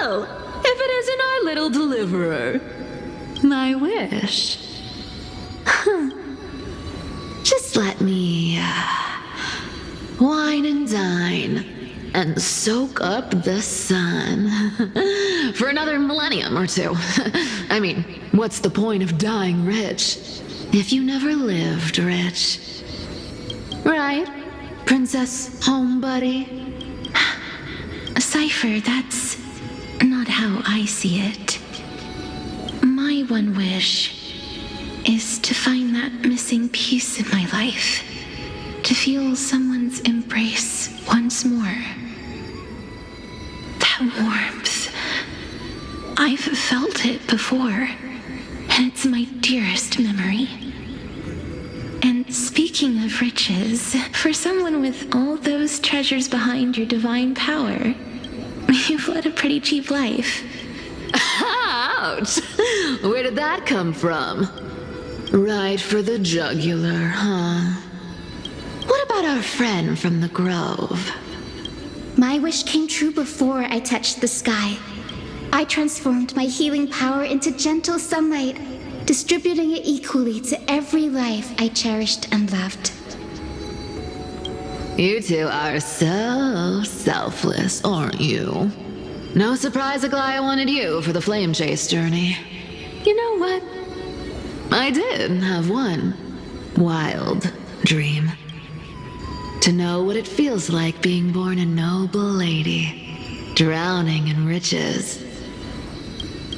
Well, if it isn't our little deliverer. My wish. Just let me wine and dine and soak up the sun for another millennium or two. I mean, what's the point of dying rich if you never lived rich? Right, Princess Homebuddy? Cypher, that's not how I see it. My one wish is to find that missing piece in my life. To feel someone's embrace once more. That warmth. I've felt it before, and it's my dearest memory. And speaking of riches, for someone with all those treasures behind your divine power, you've led a pretty cheap life. Ouch! Where did that come from? Right for the jugular, huh? What about our friend from the Grove? My wish came true before I touched the sky. I transformed my healing power into gentle sunlight, distributing it equally to every life I cherished and loved. You two are so selfless, aren't you? No surprise Aglaya wanted you for the flame chase journey. You know what? I did have one wild dream. To know what it feels like being born a noble lady, drowning in riches.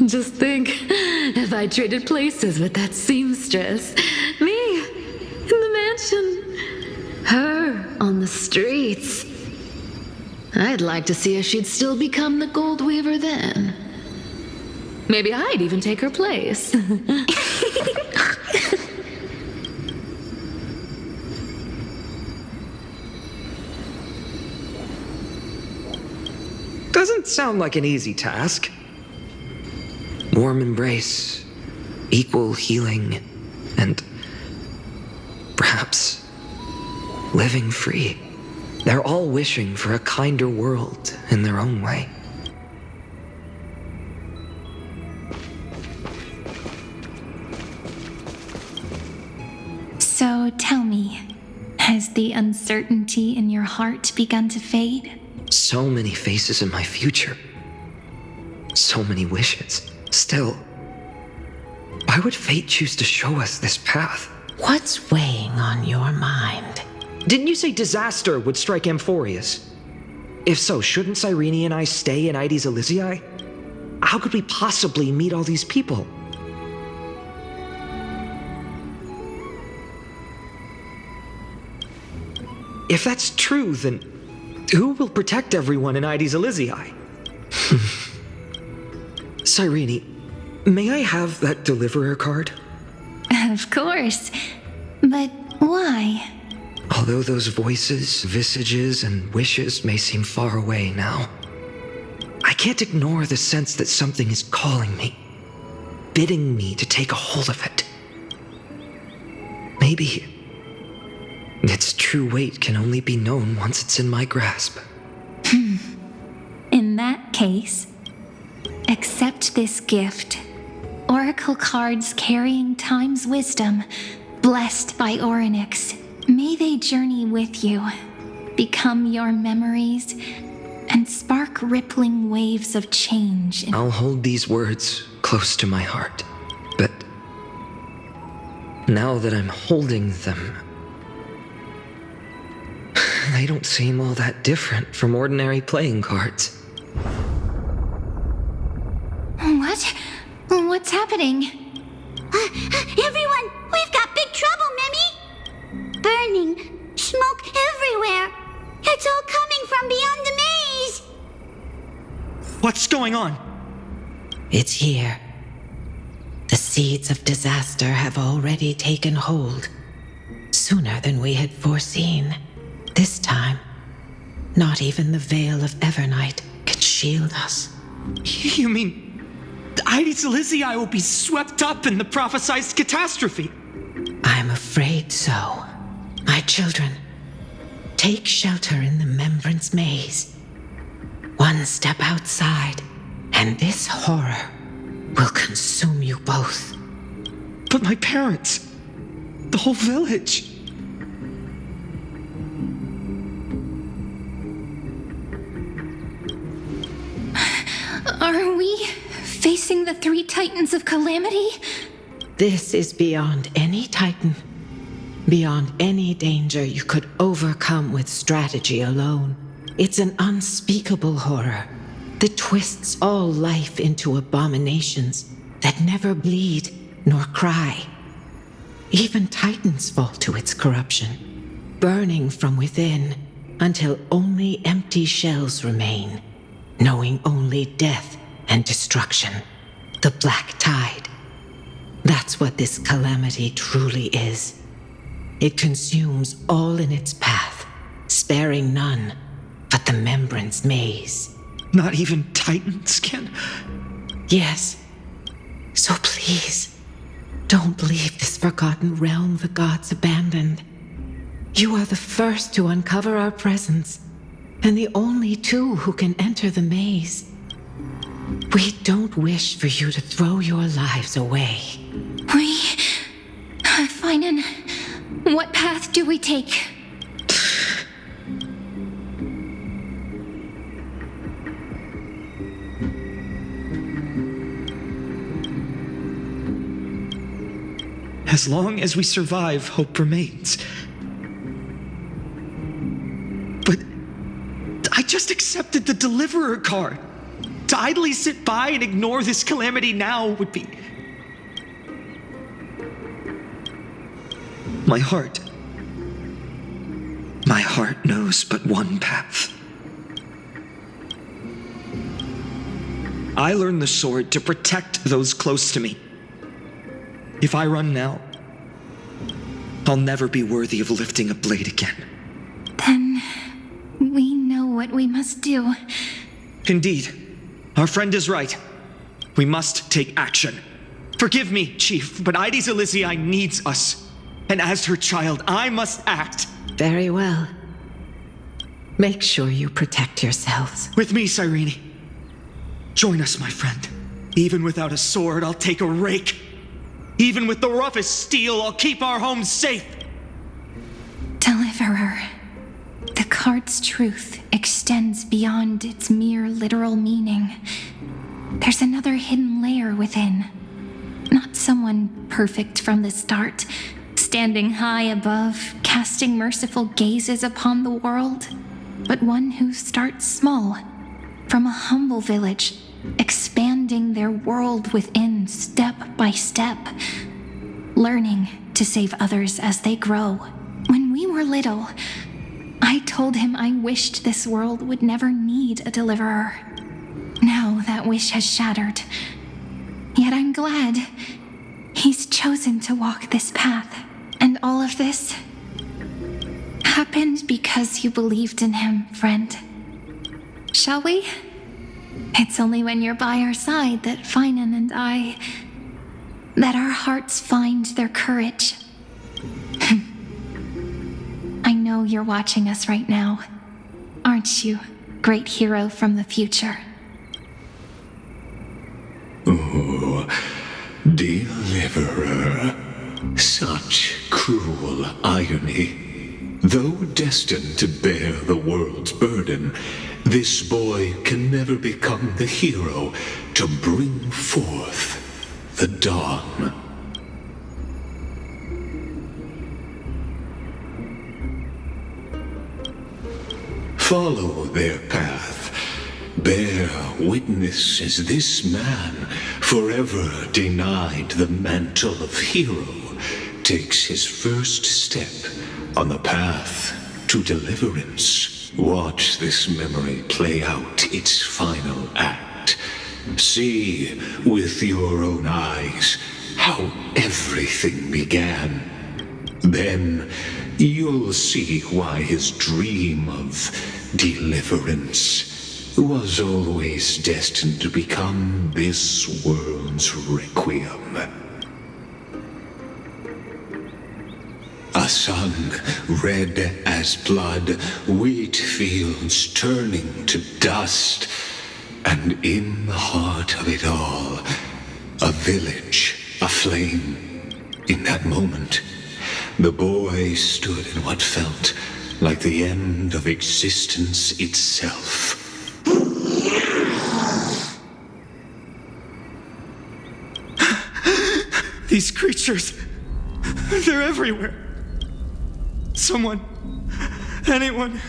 Just think, if I traded places with that seamstress, me in the mansion, her on the streets. I'd like to see if she'd still become the gold weaver then. Maybe I'd even take her place. Doesn't sound like an easy task. Warm embrace, equal healing, and perhaps living free. They're all wishing for a kinder world in their own way. So tell me, has the uncertainty in your heart begun to fade? So many faces in my future. So many wishes. Still, why would fate choose to show us this path? What's weighing on your mind? Didn't you say disaster would strike Amphorius? If so, shouldn't Cyrene and I stay in Ides Elysiae? How could we possibly meet all these people? If that's true, then who will protect everyone in Ides Elysiae? Cyrene, may I have that deliverer card? Of course. But why? Although those voices, visages, and wishes may seem far away now, I can't ignore the sense that something is calling me, bidding me to take a hold of it. Maybe its true weight can only be known once it's in my grasp. In that case, accept this gift. Oracle cards carrying time's wisdom, blessed by Orynyx. May they journey with you, become your memories, and spark rippling waves of change. I'll hold these words close to my heart, but now that I'm holding them, they don't seem all that different from ordinary playing cards. What? What's happening? Everyone, we've got big trouble, Mimi! Burning, smoke everywhere. It's all coming from beyond the maze. What's going on? It's here. The seeds of disaster have already taken hold, sooner than we had foreseen. This time, not even the veil of Evernight could shield us. You mean Ides Elysiae will be swept up in the prophesied catastrophe? I'm afraid so. My children, take shelter in the Membrance Maze. One step outside, And this horror will consume you both. But my parents, the whole village. Are we facing the three titans of calamity? This is beyond any titan. Beyond any danger you could overcome with strategy alone. It's an unspeakable horror that twists all life into abominations that never bleed nor cry. Even titans fall to its corruption, burning from within until only empty shells remain, knowing only death and destruction. The black tide. That's what this calamity truly is. It consumes all in its path, sparing none but the Membrance maze. Not even titans can? Yes. So please, don't leave this forgotten realm the gods abandoned. You are the first to uncover our presence, and the only two who can enter the maze. We don't wish for you to throw your lives away. Phainon, what path do we take? As long as we survive, hope remains. But I just accepted the Deliverer card. To idly sit by and ignore this calamity now would be... My heart knows but one path. I learned the sword to protect those close to me. If I run now, I'll never be worthy of lifting a blade again. Then we know what we must do. Indeed, our friend is right. We must take action. Forgive me, Chief, but Ides Elysiae needs us. And as her child, I must act. Very well. Make sure you protect yourselves. With me, Cyrene. Join us, my friend. Even without a sword, I'll take a rake. Even with the roughest steel, I'll keep our home safe. Deliverer. The card's truth extends beyond its mere literal meaning. There's another hidden layer within. Not someone perfect from the start, standing high above, casting merciful gazes upon the world, but one who starts small, from a humble village, expanding their world within step by step, learning to save others as they grow. When we were little, I told him I wished this world would never need a deliverer. Now that wish has shattered. Yet I'm glad he's chosen to walk this path. And all of this happened because you believed in him, friend. Shall we? It's only when you're by our side that Phainon and that our hearts find their courage. I know you're watching us right now. Aren't you, great hero from the future? Oh, Deliverer. Such cruel irony. Though destined to bear the world's burden, this boy can never become the hero to bring forth the dawn. Follow their path. Bear witness as this man, forever denied the mantle of hero, takes his first step on the path to deliverance. Watch this memory play out its final act. See with your own eyes how everything began. Then you'll see why his dream of deliverance was always destined to become this world's requiem. A sun red as blood, wheat fields turning to dust, And in the heart of it all, a village aflame. In that moment, the boy stood in what felt like the end of existence itself. These creatures, they're everywhere. Someone, anyone,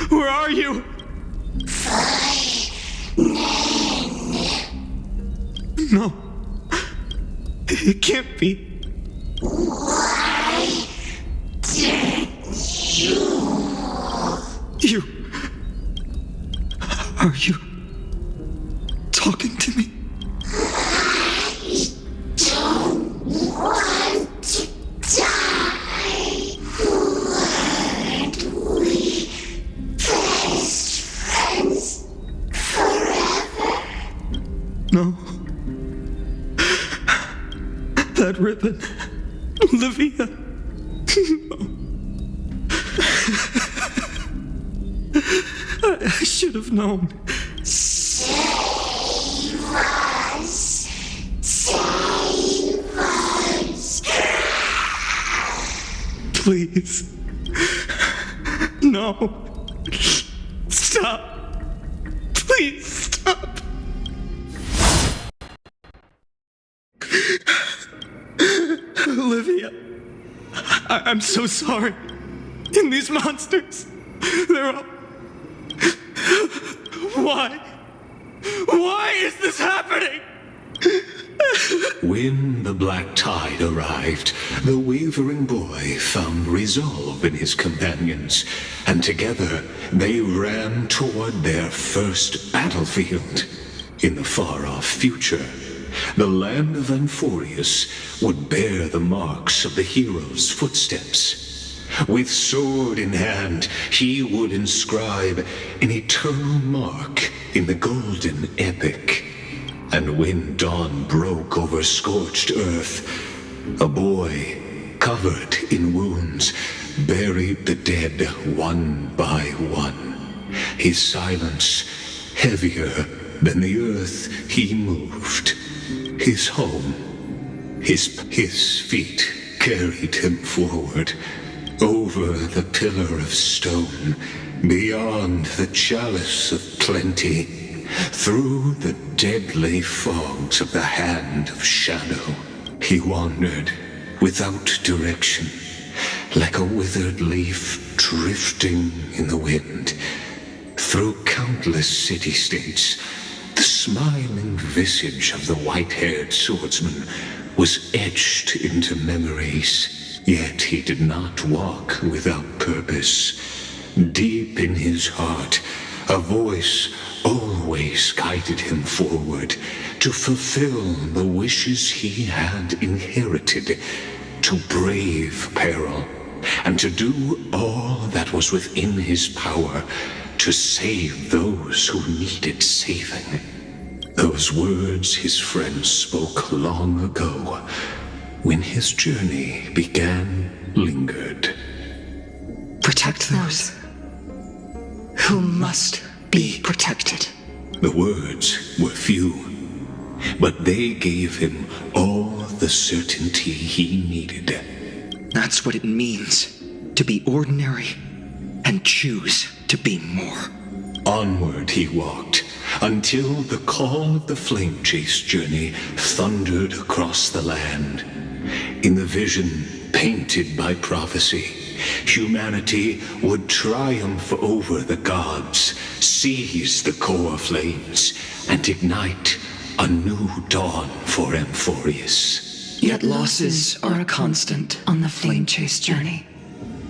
where are you? No, it can't be. You, are you talking to me? No. That ribbon. Olivia. I should have known. Save us. Save us. Please. No. Stop. Please stop. Olivia, I'm so sorry. And these monsters, they're all... Why? Why is this happening? When the black tide arrived, the wavering boy found resolve in his companions, and together they ran toward their first battlefield. In the far-off future, the land of Amphorius would bear the marks of the hero's footsteps. With sword in hand, he would inscribe an eternal mark in the golden epic. And when dawn broke over scorched earth, a boy, covered in wounds, buried the dead one by one. His silence heavier than the earth he moved. His home, his feet carried him forward, over the pillar of stone, beyond the chalice of plenty, through the deadly fogs of the hand of shadow. He wandered without direction, like a withered leaf drifting in the wind. Through countless city-states, the smiling visage of the white-haired swordsman was etched into memories. Yet he did not walk without purpose. Deep in his heart, a voice always guided him forward to fulfill the wishes he had inherited, to brave peril, and to do all that was within his power to save those who needed saving. Those words his friend spoke long ago, when his journey began, lingered. Protect those who must be protected. The words were few, but they gave him all the certainty he needed. That's what it means to be ordinary and choose to be more. Onward he walked, until the call of the flame chase journey thundered across the land. In the vision painted by prophecy, humanity would triumph over the gods, seize the core flames, and ignite a new dawn for Amphorius. Yet losses are a constant on the flame chase journey,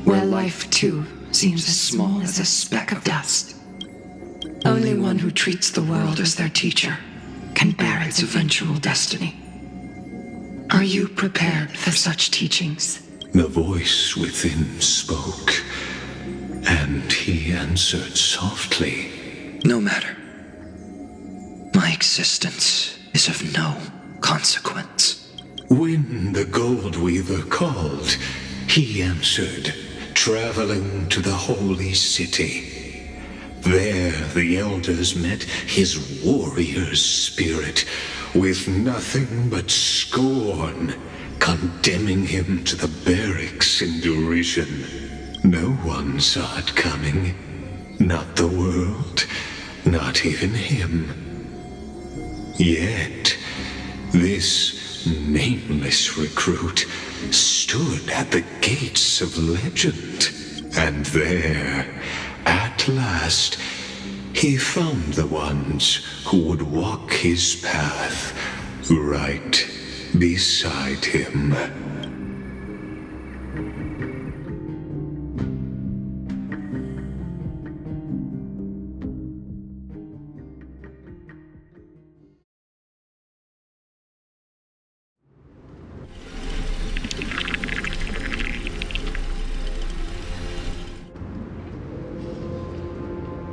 where life too seems as small as a speck of dust. Only one who treats the world as their teacher can bear its eventual destiny. Are you prepared for such teachings? The voice within spoke, and he answered softly. No matter. My existence is of no consequence. When the Gold Weaver called, he answered, traveling to the holy city. There the elders met his warrior's spirit, with nothing but scorn, condemning him to the barracks in derision. No one saw it coming. Not the world, not even him. Yet, this nameless recruit stood at the gates of legend, and there, at last, he found the ones who would walk his path right beside him.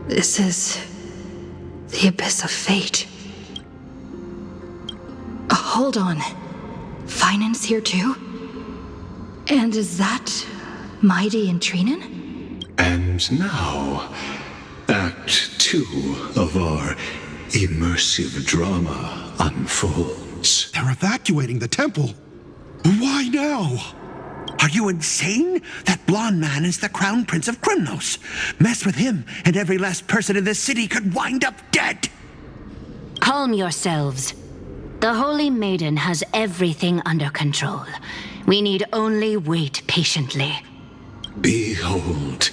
This is the abyss of fate. Hold on. Phainon's here too? And is that Mighty and Trinen? And now, Act 2 of our immersive drama unfolds. They're evacuating the temple. Why now? Are you insane? That blonde man is the Crown Prince of Krymnos. Mess with him, and every last person in this city could wind up dead. Calm yourselves. The Holy Maiden has everything under control. We need only wait patiently. Behold,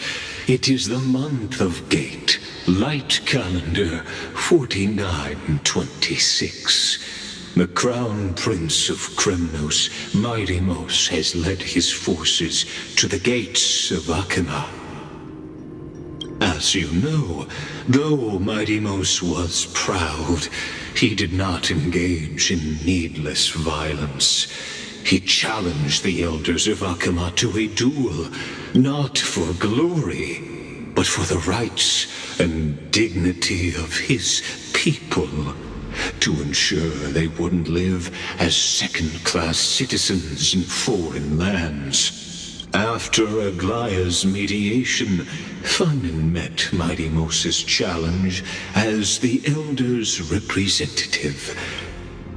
it is the month of Gate, Light Calendar 4926. The Crown Prince of Krymnos, Midimos, has led his forces to the gates of Akima. As you know, though Midimos was proud, he did not engage in needless violence. He challenged the elders of Akima to a duel, not for glory, but for the rights and dignity of his people, to ensure they wouldn't live as second-class citizens in foreign lands. After Aglaya's mediation, Phainon met Midimos' challenge as the Elder's representative.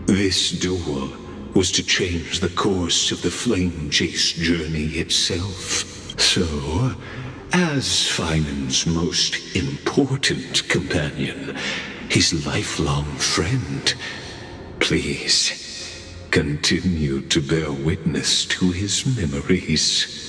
This duel was to change the course of the Flame Chase journey itself. So, as Phainon's most important companion, his lifelong friend, please continue to bear witness to his memories.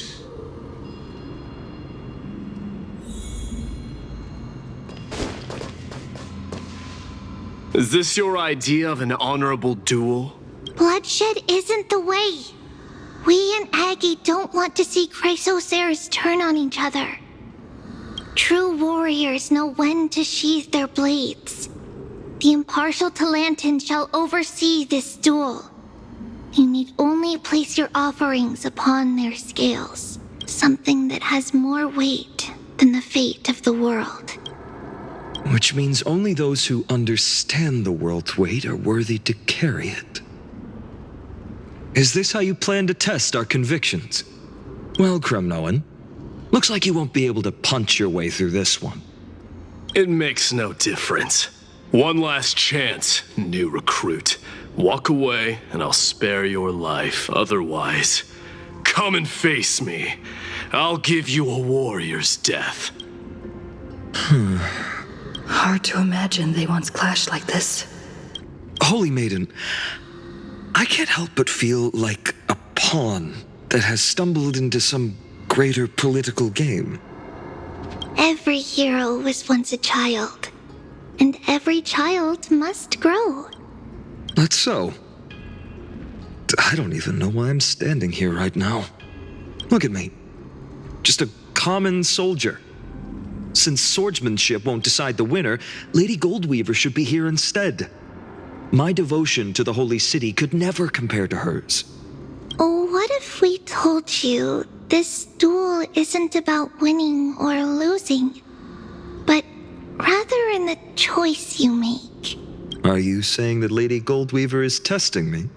Is this your idea of an honorable duel? Bloodshed isn't the way. We and Aggie don't want to see Chrysoceres turn on each other. True warriors know when to sheathe their blades. The impartial Talantin shall oversee this duel. You need only place your offerings upon their scales. Something that has more weight than the fate of the world. Which means only those who understand the world's weight are worthy to carry it. Is this how you plan to test our convictions? Well, Krymnoan, looks like you won't be able to punch your way through this one. It makes no difference. One last chance, new recruit. Walk away, and I'll spare your life. Otherwise, come and face me. I'll give you a warrior's death. Hard to imagine they once clashed like this. Holy Maiden, I can't help but feel like a pawn that has stumbled into some greater political game. Every hero was once a child, and every child must grow. That's so. I don't even know why I'm standing here right now. Look at me. Just a common soldier. Since swordsmanship won't decide the winner, Lady Goldweaver should be here instead. My devotion to the Holy City could never compare to hers. Oh, what if we told you this duel isn't about winning or losing, but rather in the choice you make? Are you saying that Lady Goldweaver is testing me?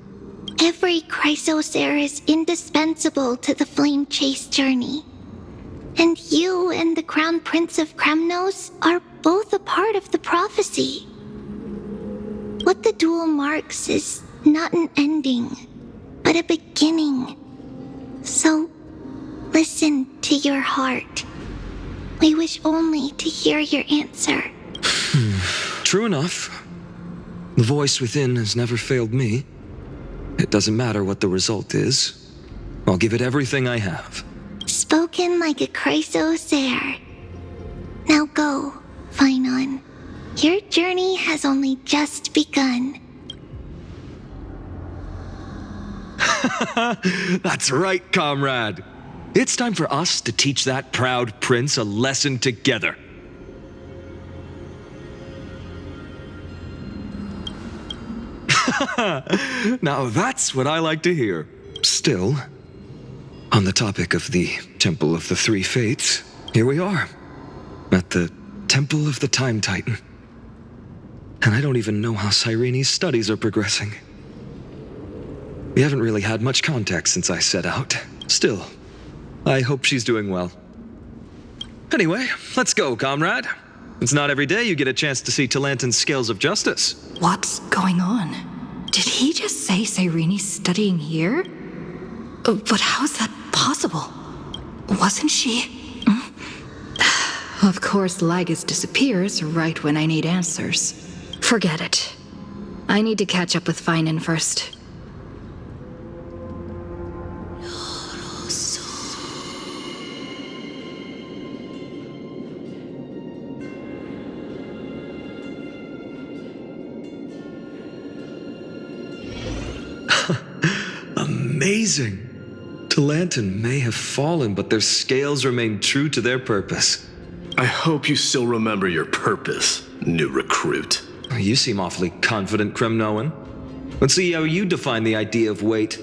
Every Chrysocere is indispensable to the Flame Chase journey. And you and the Crown Prince of Kremnos are both a part of the prophecy. What the duel marks is not an ending, but a beginning. So, listen to your heart. We wish only to hear your answer. True enough. The voice within has never failed me. It doesn't matter what the result is. I'll give it everything I have. Spoken like a chrysosaur. Now go, Phainon. Your journey has only just begun. That's right, comrade. It's time for us to teach that proud prince a lesson together. Now that's what I like to hear. Still, on the topic of the Temple of the Three Fates, here we are, at the Temple of the Time Titan. And I don't even know how Cyrene's studies are progressing. We haven't really had much contact since I set out. Still, I hope she's doing well. Anyway, let's go, comrade. It's not every day you get a chance to see Talantan's scales of justice. What's going on? Did he just say Cyrene's studying here? But how's that possible? Wasn't she? Of course, Lygus disappears right when I need answers. Forget it. I need to catch up with Phainon first. Amazing! Talantan may have fallen, but their scales remain true to their purpose. I hope you still remember your purpose, new recruit. You seem awfully confident, Kremnoan. Let's see how you define the idea of weight.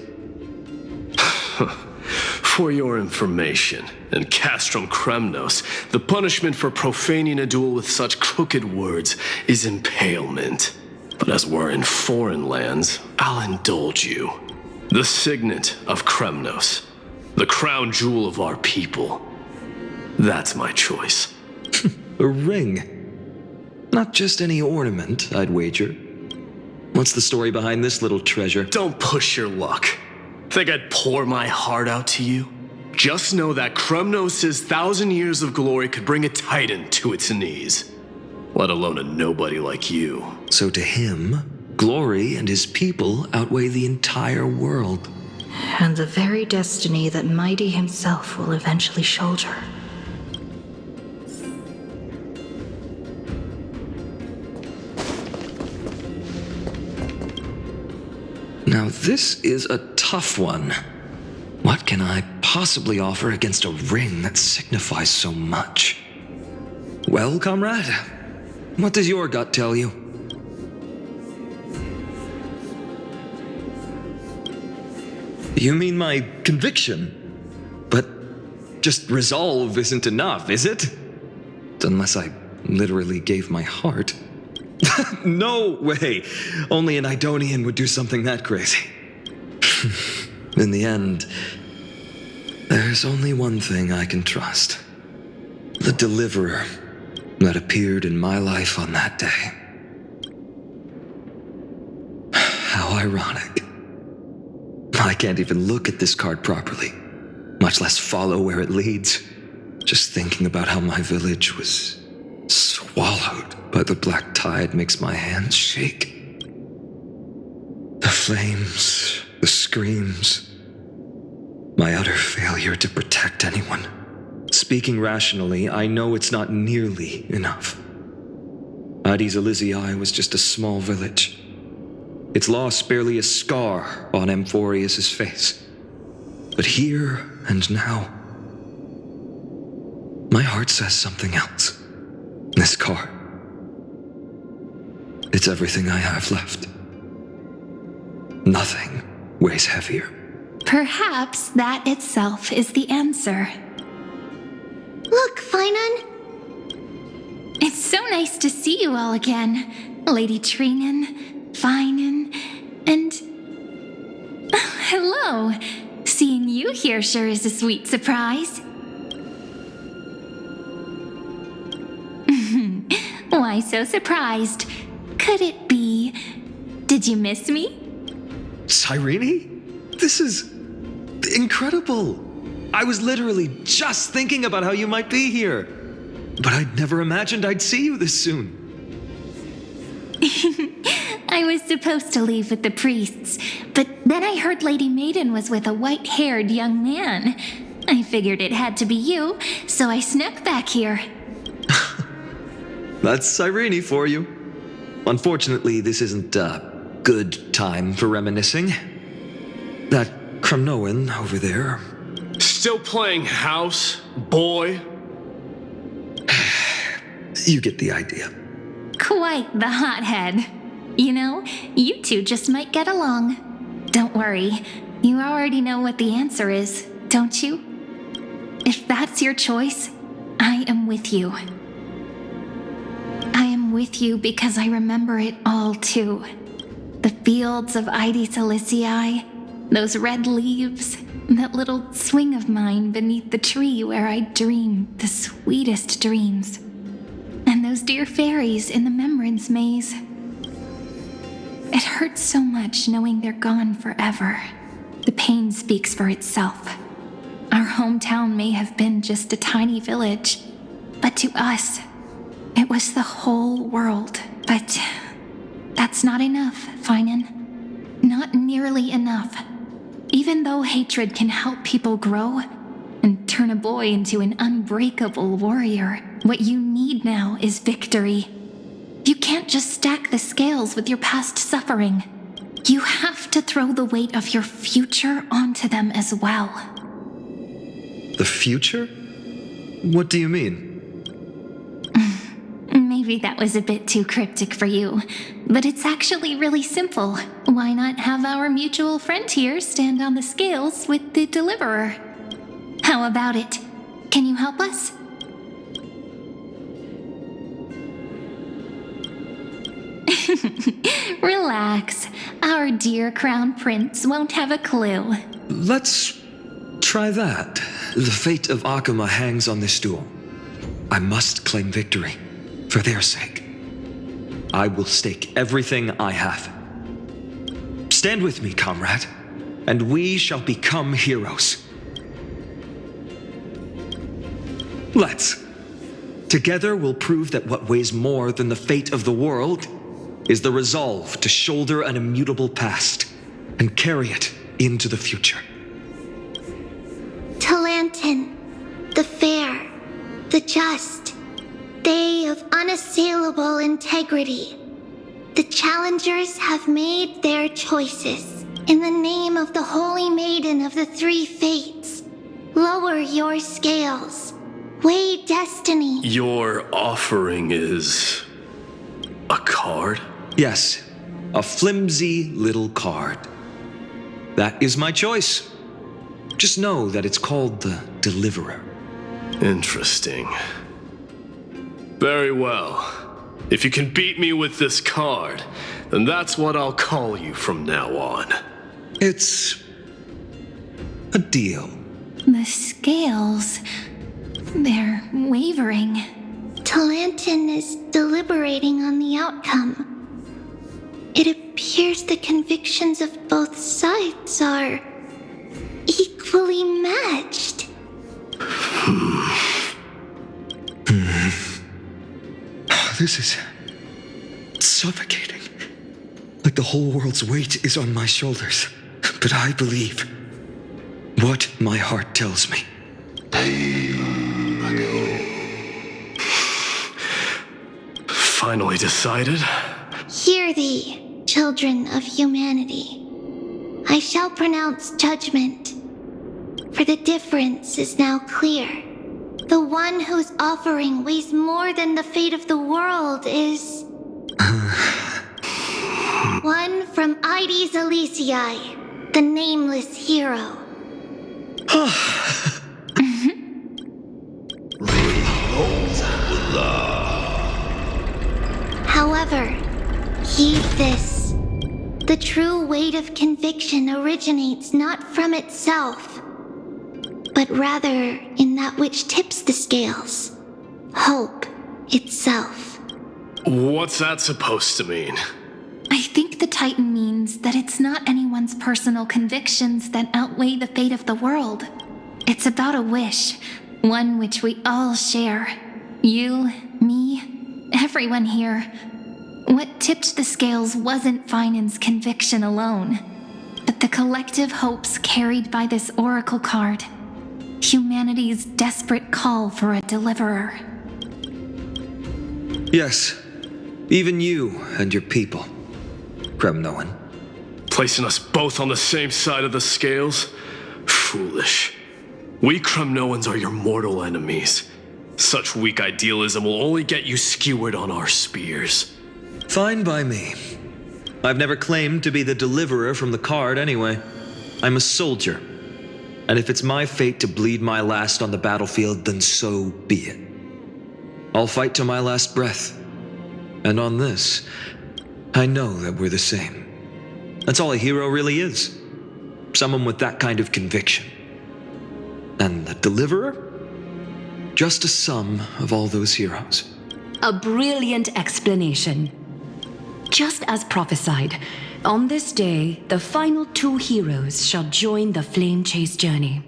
For your information, in Castrum Kremnos, the punishment for profaning a duel with such crooked words is impalement. But as we're in foreign lands, I'll indulge you. The signet of Kremnos, the crown jewel of our people. That's my choice. A ring. Not just any ornament, I'd wager. What's the story behind this little treasure? Don't push your luck. Think I'd pour my heart out to you? Just know that Kremnos' 1,000 years of glory could bring a titan to its knees. Let alone a nobody like you. So to him, glory and his people outweigh the entire world. And the very destiny that Mighty himself will eventually shoulder. Now this is a tough one. What can I possibly offer against a ring that signifies so much? Well, comrade, what does your gut tell you? You mean my conviction? But just resolve isn't enough, is it? Unless I literally gave my heart. No way! Only an Idonian would do something that crazy. In the end, there's only one thing I can trust. The deliverer that appeared in my life on that day. How ironic. I can't even look at this card properly, much less follow where it leads. Just thinking about how my village was swallowed by the black tide makes my hands shake. The flames, the screams, my utter failure to protect anyone. Speaking rationally, I know it's not nearly enough. Addis Elysiae was just a small village. Its loss barely a scar on Amphorius' face. But here and now, my heart says something else. This card. It's everything I have left. Nothing weighs heavier. Perhaps that itself is the answer. Look, Phainon! It's so nice to see you all again. Lady Cyrene, Phainon, and... hello! Seeing you here sure is a sweet surprise. Why so surprised? Could it be... Did you miss me? Cyrene? This is incredible. I was literally just thinking about how you might be here. But I'd never imagined I'd see you this soon. I was supposed to leave with the priests, but then I heard Lady Maiden was with a white-haired young man. I figured it had to be you, so I snuck back here. That's Cyrene for you. Unfortunately, this isn't a good time for reminiscing. That Crumnoan over there... Still playing house, boy? You get the idea. Quite the hothead. You know, you two just might get along. Don't worry, you already know what the answer is, don't you? If that's your choice, I am with you. I am with you because I remember it all too. The fields of Ides Aliciae, those red leaves, that little swing of mine beneath the tree where I dream the sweetest dreams. And those dear fairies in the Memorance Maze. It hurts so much knowing they're gone forever. The pain speaks for itself. Our hometown may have been just a tiny village, but to us, it was the whole world. But that's not enough, Phainon. Not nearly enough. Even though hatred can help people grow and turn a boy into an unbreakable warrior, what you need now is victory. You can't just stack the scales with your past suffering. You have to throw the weight of your future onto them as well. The future? What do you mean? Maybe that was a bit too cryptic for you, but it's actually really simple. Why not have our mutual friend here stand on the scales with the deliverer? How about it? Can you help us? Relax. Our dear Crown Prince won't have a clue. Let's try that. The fate of Akuma hangs on this duel. I must claim victory, for their sake. I will stake everything I have. Stand with me, comrade, and we shall become heroes. Let's. Together we'll prove that what weighs more than the fate of the world is the resolve to shoulder an immutable past and carry it into the future. Talantin, the fair, the just, they of unassailable integrity. The challengers have made their choices. In the name of the Holy Maiden of the Three Fates, lower your scales. Weigh destiny. Your offering is... a card? Yes, a flimsy little card. That is my choice. Just know that it's called the Deliverer. Interesting. Very well. If you can beat me with this card, then that's what I'll call you from now on. It's a deal. The scales... they're wavering. Talantin is deliberating on the outcome. It appears the convictions of both sides are equally matched. This is suffocating. Like the whole world's weight is on my shoulders. But I believe what my heart tells me. Finally decided? Hear thee, children of humanity. I shall pronounce judgment, for the difference is now clear. The one whose offering weighs more than the fate of the world is... one from Ides Aliciae, the nameless hero. However, heed this. The true weight of conviction originates not from itself, but rather in that which tips the scales. Hope itself. What's that supposed to mean? I think the Titan means that it's not anyone's personal convictions that outweigh the fate of the world. It's about a wish, one which we all share. You, me, everyone here. What tipped the scales wasn't Phainon's conviction alone, but the collective hopes carried by this oracle card. Humanity's desperate call for a deliverer. Yes, even you and your people, Kremnoan. Placing us both on the same side of the scales? Foolish. We Kremnoans are your mortal enemies. Such weak idealism will only get you skewered on our spears. Fine by me. I've never claimed to be the deliverer from the card anyway. I'm a soldier. And if it's my fate to bleed my last on the battlefield, then so be it. I'll fight till my last breath. And on this, I know that we're the same. That's all a hero really is. Someone with that kind of conviction. And the deliverer? Just a sum of all those heroes. A brilliant explanation. Just as prophesied, on this day, the final two heroes shall join the flame chase journey.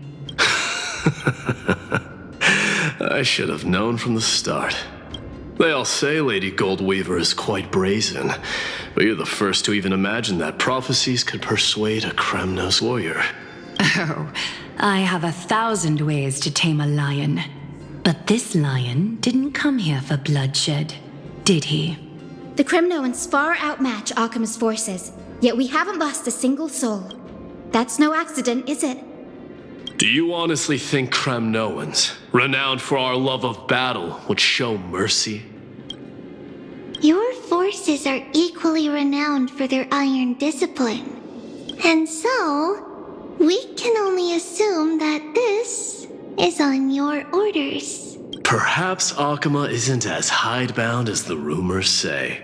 I should have known from the start. They all say Lady Goldweaver is quite brazen, but you're the first to even imagine that prophecies could persuade a Kremnos warrior. Oh, I have 1,000 ways to tame a lion. But this lion didn't come here for bloodshed, did he? The Kremnoans far outmatch Alchemist's forces, yet we haven't lost a single soul. That's no accident, is it? Do you honestly think Kremnoans, renowned for our love of battle, would show mercy? Your forces are equally renowned for their iron discipline. And so, we can only assume that this is on your orders. Perhaps Akama isn't as hidebound as the rumors say.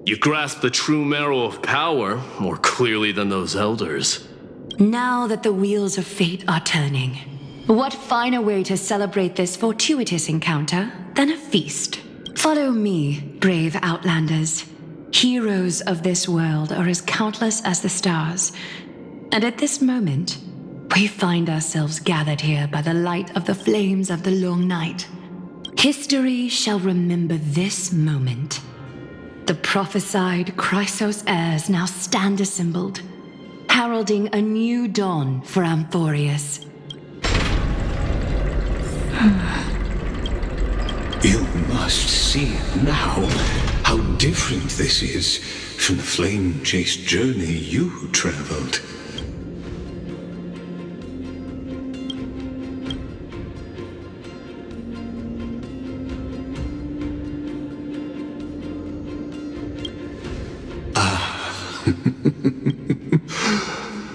You grasp the true marrow of power more clearly than those elders. Now that the wheels of fate are turning, what finer way to celebrate this fortuitous encounter than a feast? Follow me, brave Outlanders. Heroes of this world are as countless as the stars, and at this moment, we find ourselves gathered here by the light of the flames of the long night. History shall remember this moment. The prophesied Chrysos heirs now stand assembled, heralding a new dawn for Amphorius. You must see now how different this is from the flame chase journey you traveled.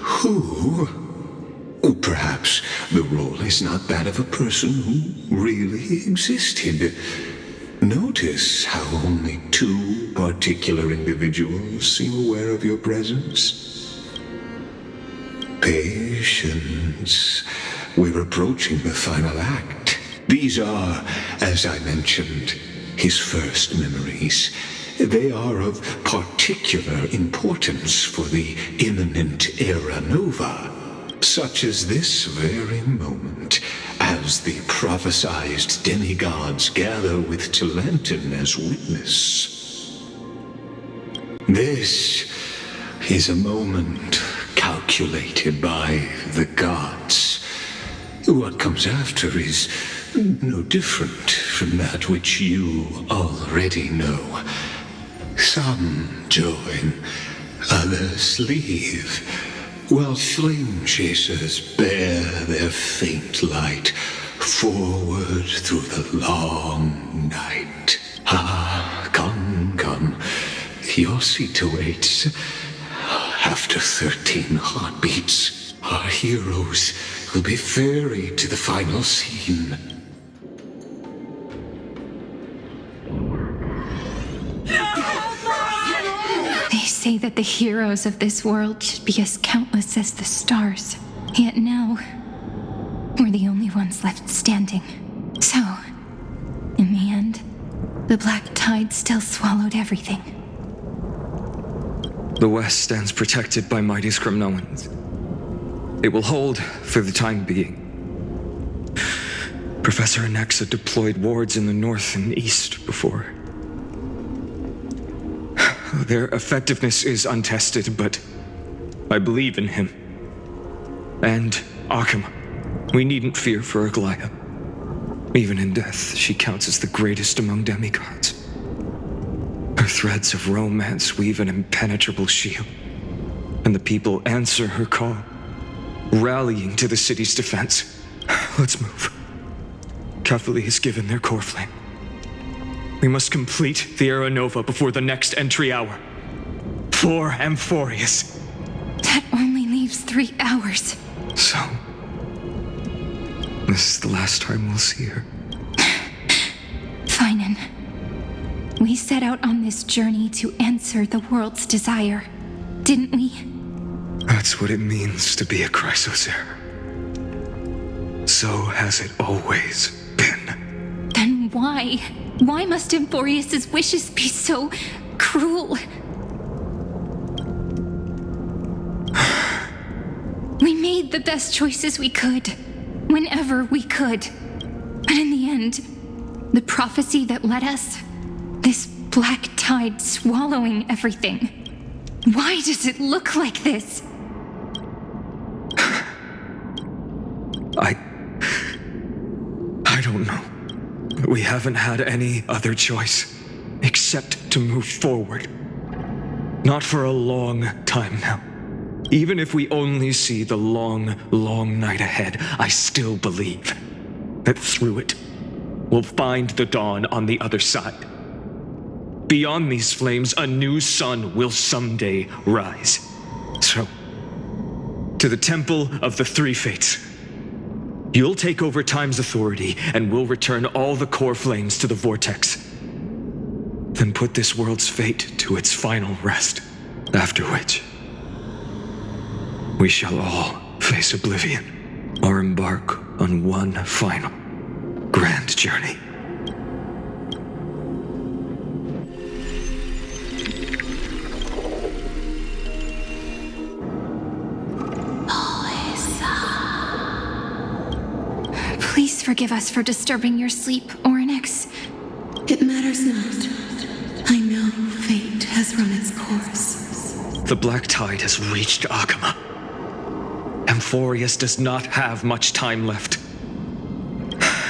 Who? Or perhaps the role is not that of a person who really existed. Notice how only two particular individuals seem aware of your presence. Patience. We're approaching the final act. These are, as I mentioned, his first memories. They are of particular importance for the imminent era nova, such as this very moment, as the prophesized demigods gather with Talenton as witness. This is a moment calculated by the gods. What comes after is no different from that which you already know. Some join, others leave, while flame chasers bear their faint light forward through the long night. Ah, come, come, your seat awaits. After 13 heartbeats, our heroes will be ferried to the final scene. Say that the heroes of this world should be as countless as the stars. Yet now, we're the only ones left standing. So, in the end, The black tide still swallowed everything. The West stands protected by mighty Scrimnoans. It will hold for the time being. Professor Anaxa deployed wards in the north and east before. Their effectiveness is untested, but I believe in him. And Akama. We needn't fear for Aglaya. Even in death, she counts as the greatest among demigods. Her threads of romance weave an impenetrable shield, and the people answer her call, rallying to the city's defense. Let's move. Catholi has given their core flame. We must complete the Era Nova before the next entry hour. For Amphorius. That only leaves 3 hours. So, this is the last time we'll see her. Phainon. We set out on this journey to answer the world's desire, didn't we? That's what it means to be a Chrysosaur. So has it always been. Then why? Why must Amphorius' wishes be so cruel? We made the best choices we could, whenever we could. But in the end, the prophecy that led us, this black tide swallowing everything. Why does it look like this? I don't know. We haven't had any other choice, except to move forward. Not for a long time now. Even if we only see the long, long night ahead, I still believe that through it, we'll find the dawn on the other side. Beyond these flames, a new sun will someday rise. So, to the Temple of the Three Fates. You'll take over Time's authority, and we'll return all the core flames to the Vortex. Then put this world's fate to its final rest. After which, we shall all face oblivion, or embark on one final, grand journey. Please forgive us for disturbing your sleep, Orynyx. It matters not. I know fate has run its course. The black tide has reached Akama. Amphorius does not have much time left.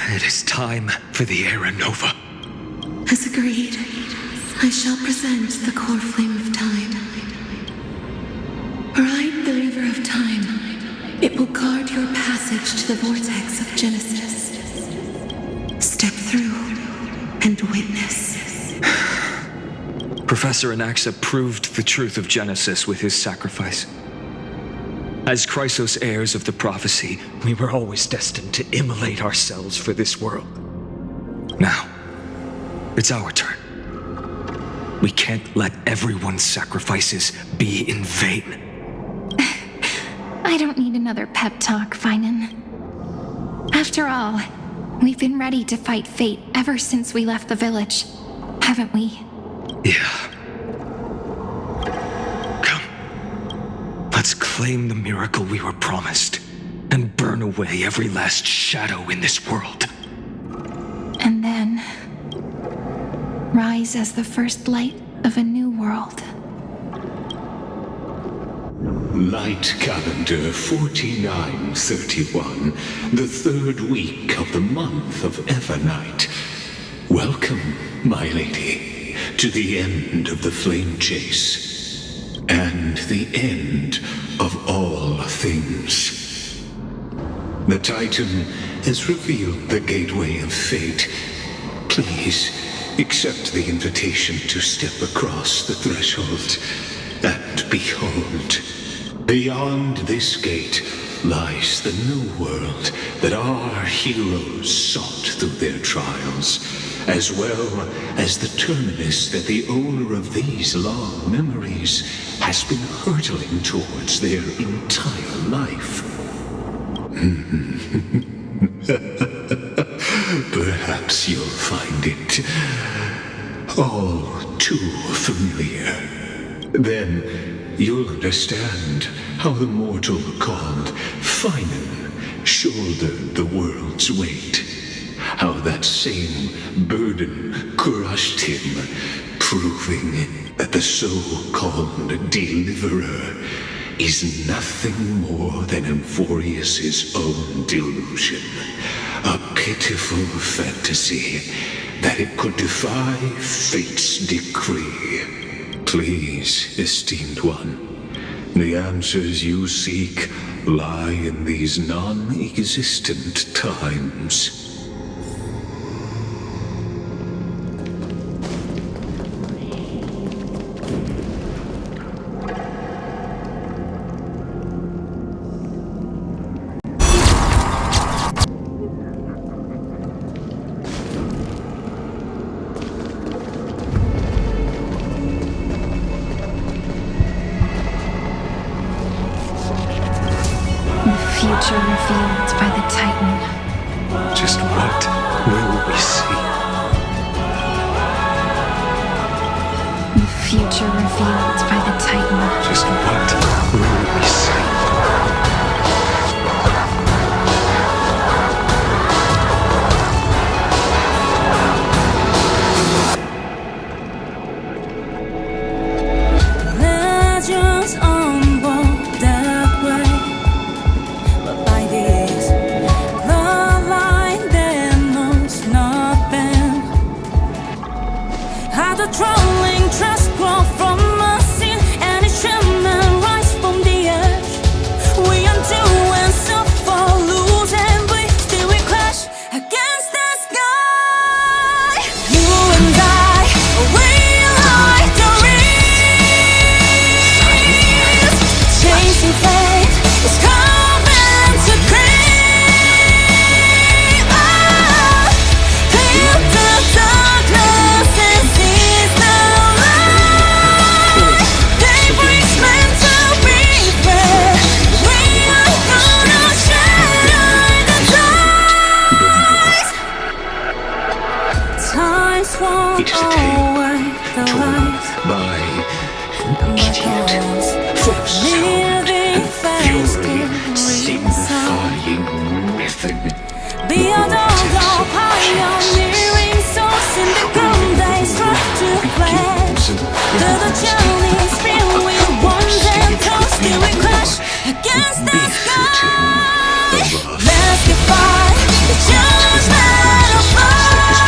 It is time for the Era Nova. As agreed, I shall present the core flame of time. Ride the river of time. It will guard your passage to the vortex of Genesis. Step through and witness. Professor Anaxa proved the truth of Genesis with his sacrifice. As Chrysos heirs of the prophecy, we were always destined to immolate ourselves for this world. Now, it's our turn. We can't let everyone's sacrifices be in vain. I don't need another pep talk, Phainon. After all, we've been ready to fight fate ever since we left the village, haven't we? Yeah. Come. Let's claim the miracle we were promised, and burn away every last shadow in this world. And then, rise as the first light of a new world. Light calendar 4931, the third week of the month of Evernight. Welcome, my lady, to the end of the flame chase, and the end of all things. The Titan has revealed the gateway of fate. Please accept the invitation to step across the threshold, and behold, beyond this gate lies the new world that our heroes sought through their trials, as well as the terminus that the owner of these long memories has been hurtling towards their entire life. Perhaps you'll find it All too familiar. Then you'll understand how the mortal called Phainon shouldered the world's weight. How that same burden crushed him, proving that the so-called deliverer is nothing more than Emphorius's own delusion. A pitiful fantasy that it could defy fate's decree. Please, esteemed one, the answers you seek lie in these non-existent times. Future revealed by the Titan. Just what will we see? The future revealed by the Titan. Just what will we see? Legends unfold that way. By this bloodline that knows nothing. How the trolling trust grow from a sin, and it shall rise from the edge. We undo and suffer, lose and bleed, still we crash against the sky. You and I, we like the reeds, chasing fate is coming to creep. Clear the darkness and seize the light. Daybreak's meant to be fair. We are gonna shine the light. Times won't It is a tale away the told light. by an idiot, force, Living face fury, signifying method. beyond all the pioneering souls in the ground they strive to flash. Through the journey's filled with ones and toes, still we crash against the sky. Let's defy the judgment of fools.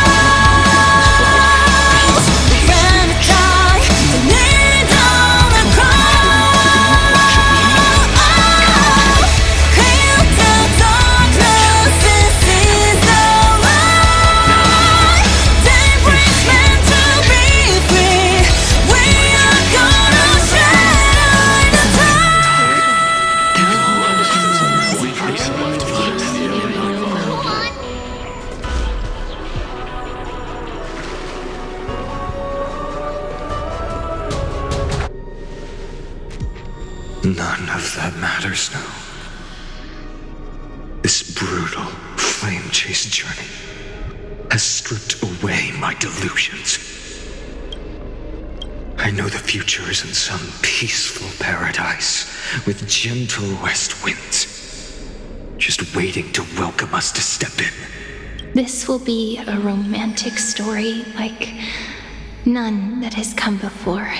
When the die, the need on the crown. Clear the darkness and seize the light. Daybreak's meant to be free. We are gonna shine the None of that matters now. This brutal flame chase journey has stripped away my delusions. I know the future is in some peaceful paradise with gentle west winds, just waiting to welcome us to step in. This will be a romantic story like none that has come before.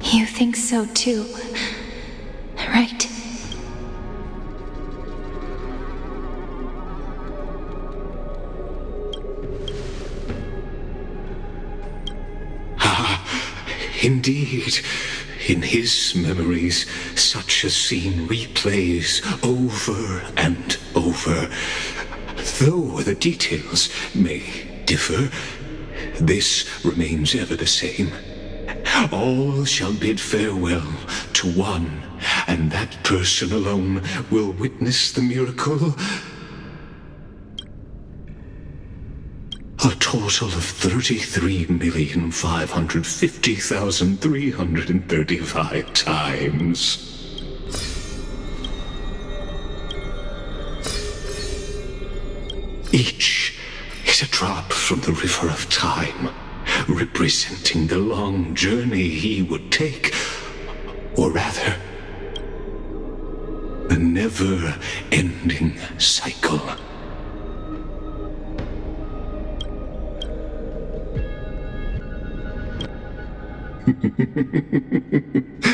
You think so too, right? Indeed, in his memories, such a scene replays over and over. Though the details may differ, this remains ever the same. All shall bid farewell to one, and that person alone will witness the miracle. A total of 33,550,335 times. Each is is a drop from the river of time, representing the long journey he would take, or rather, the never-ending cycle.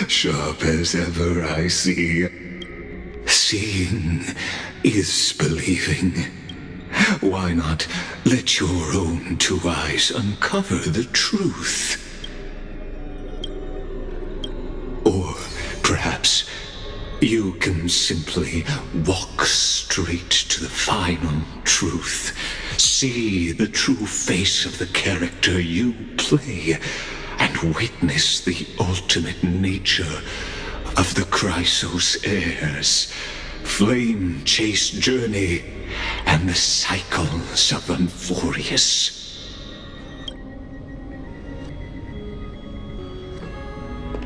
Sharp as ever, I see. Seeing is believing. Why not let your own two eyes uncover the truth? Or perhaps you can simply walk straight to the final truth. See the true face of the character you play, and witness the ultimate nature of the Chrysos heirs, flame-chased journey, and the cycles of Unforius.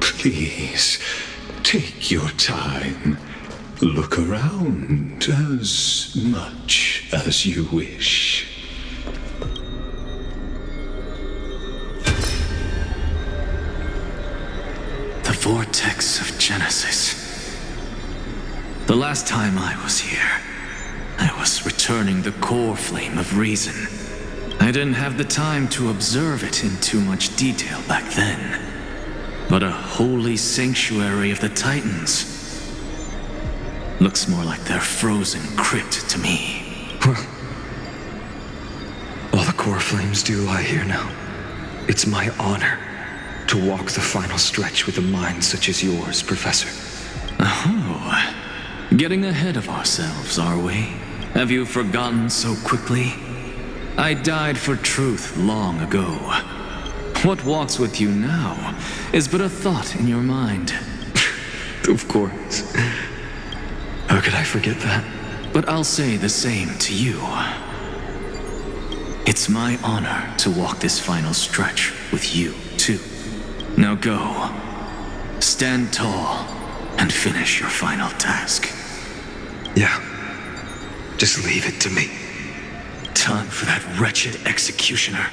Please, take your time. Look around as much as you wish. The vortex of Genesis. The last time I was here, I was returning the core flame of reason. I didn't have the time to observe it in too much detail back then. But a holy sanctuary of the Titans. Looks more like their frozen crypt to me. Well, all the core flames do lie here now. It's my honor to walk the final stretch with a mind such as yours, Professor. Oh, getting ahead of ourselves, are we? Have you forgotten so quickly? I died for truth long ago. What walks with you now is but a thought in your mind. Of course. How could I forget that? But I'll say the same to you. It's my honor to walk this final stretch with you, too. Now go. Stand tall and finish your final task. Yeah. Just leave it to me. Time for that wretched executioner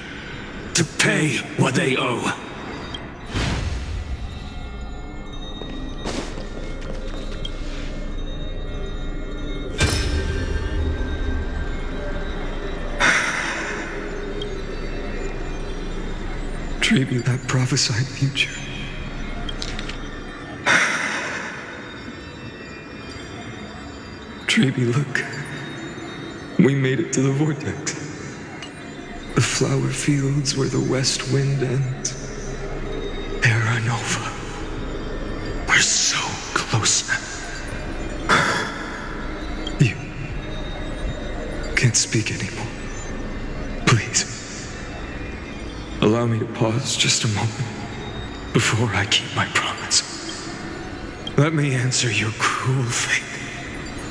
to pay what they owe. Tribute that prophesied future. Trebi, look. We made it to the vortex. The flower fields where the west wind ends. Terra Nova. We're so close now. You can't speak anymore. Please. Allow me to pause just a moment before I keep my promise. Let me answer your cruel fate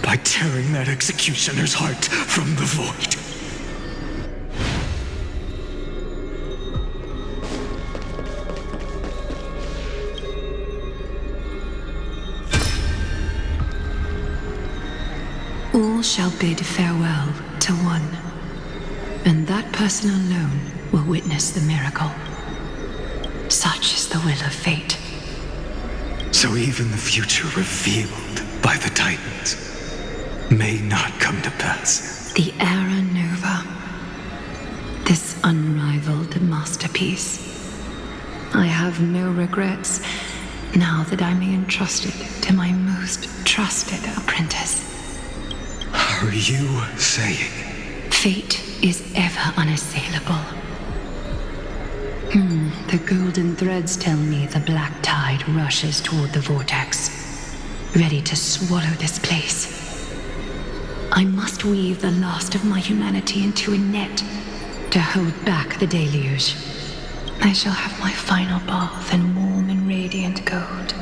by tearing that executioner's heart from the void. All shall bid farewell to one, and that person alone will witness the miracle. Such is the will of fate. So even the future revealed by the Titans may not come to pass. The Era Nova. This unrivaled masterpiece. I have no regrets now that I'm entrusted to my most trusted apprentice. Are you saying? Fate is ever unassailable. The golden threads tell me the black tide rushes toward the vortex, ready to swallow this place. I must weave the last of my humanity into a net to hold back the deluge. I shall have my final bath in warm and radiant gold.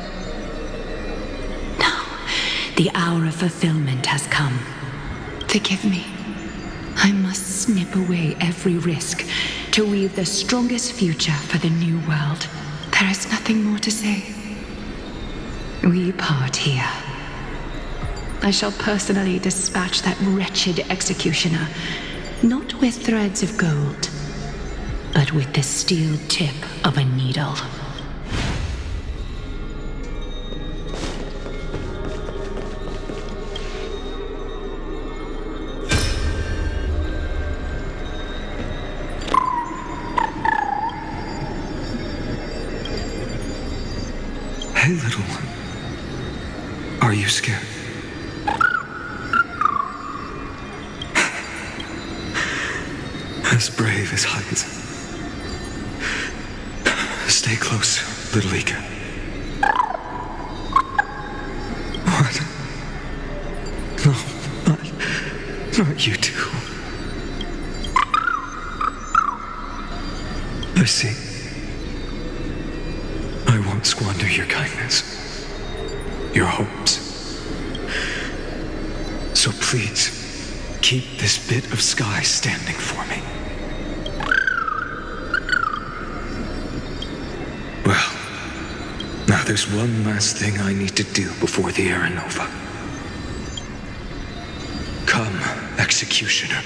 Now, the hour of fulfillment has come. Forgive me. I must snip away every risk to weave the strongest future for the new world. There is nothing more to say. We part here. I shall personally dispatch that wretched executioner not with threads of gold, but with the steel tip of a needle. Hey, little one. Are you scared? As brave as Hyacine. Stay close, little Ika. What? No, not you two. I see. I won't squander your kindness, your hopes. So please, keep this bit of sky standing for me. Well, now there's one last thing I need to do before the Era Nova. Come, Executioner.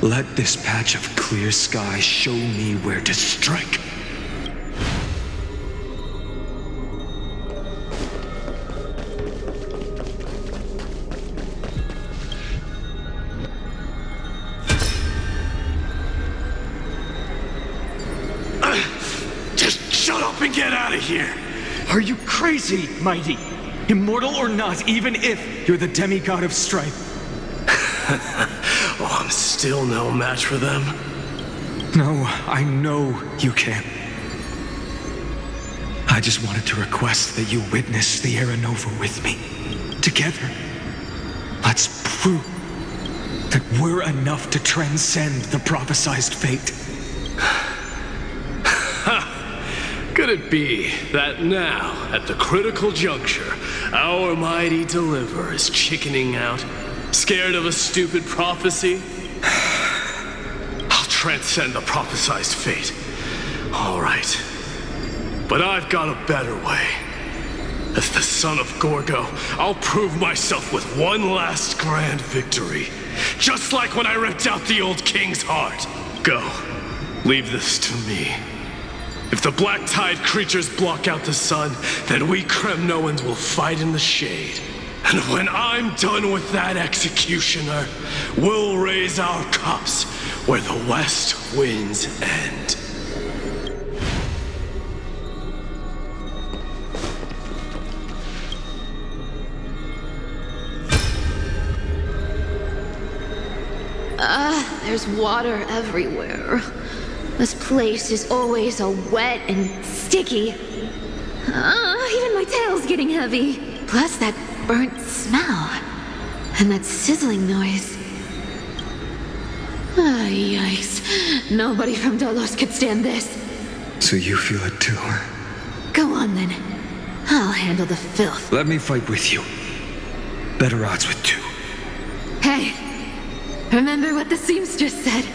Let this patch of clear sky show me where to strike. And get out of here! Are you crazy, Mighty? Immortal or not, even if you're the demigod of strife. Oh, I'm still no match for them. No, I know you can. I just wanted to request that you witness the Era Nova with me. Together. Let's prove that we're enough to transcend the prophesized fate. Could it be that now, at the critical juncture, our mighty deliverer is chickening out, scared of a stupid prophecy? I'll transcend the prophesized fate. All right. But I've got a better way. As the son of Gorgo, I'll prove myself with one last grand victory. Just like when I ripped out the old king's heart. Go. Leave this to me. If the black tide creatures block out the sun, then we Kremnoans will fight in the shade. And when I'm done with that executioner, we'll raise our cups where the west winds end. There's water everywhere. This place is always so wet and sticky. Even my tail's getting heavy. Plus that burnt smell. And that sizzling noise. Yikes. Nobody from Dolos could stand this. So you feel it too? Go on then. I'll handle the filth. Let me fight with you. Better odds with two. Hey, remember what the seamstress said?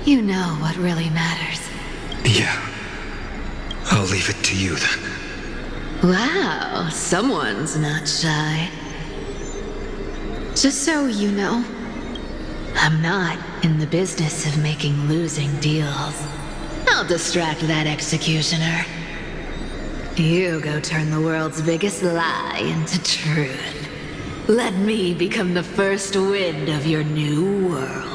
You know what really matters. Yeah. I'll leave it to you then. Wow, someone's not shy. Just so you know, I'm not in the business of making losing deals. I'll distract that executioner. You go turn the world's biggest lie into truth. Let me become the first wind of your new world.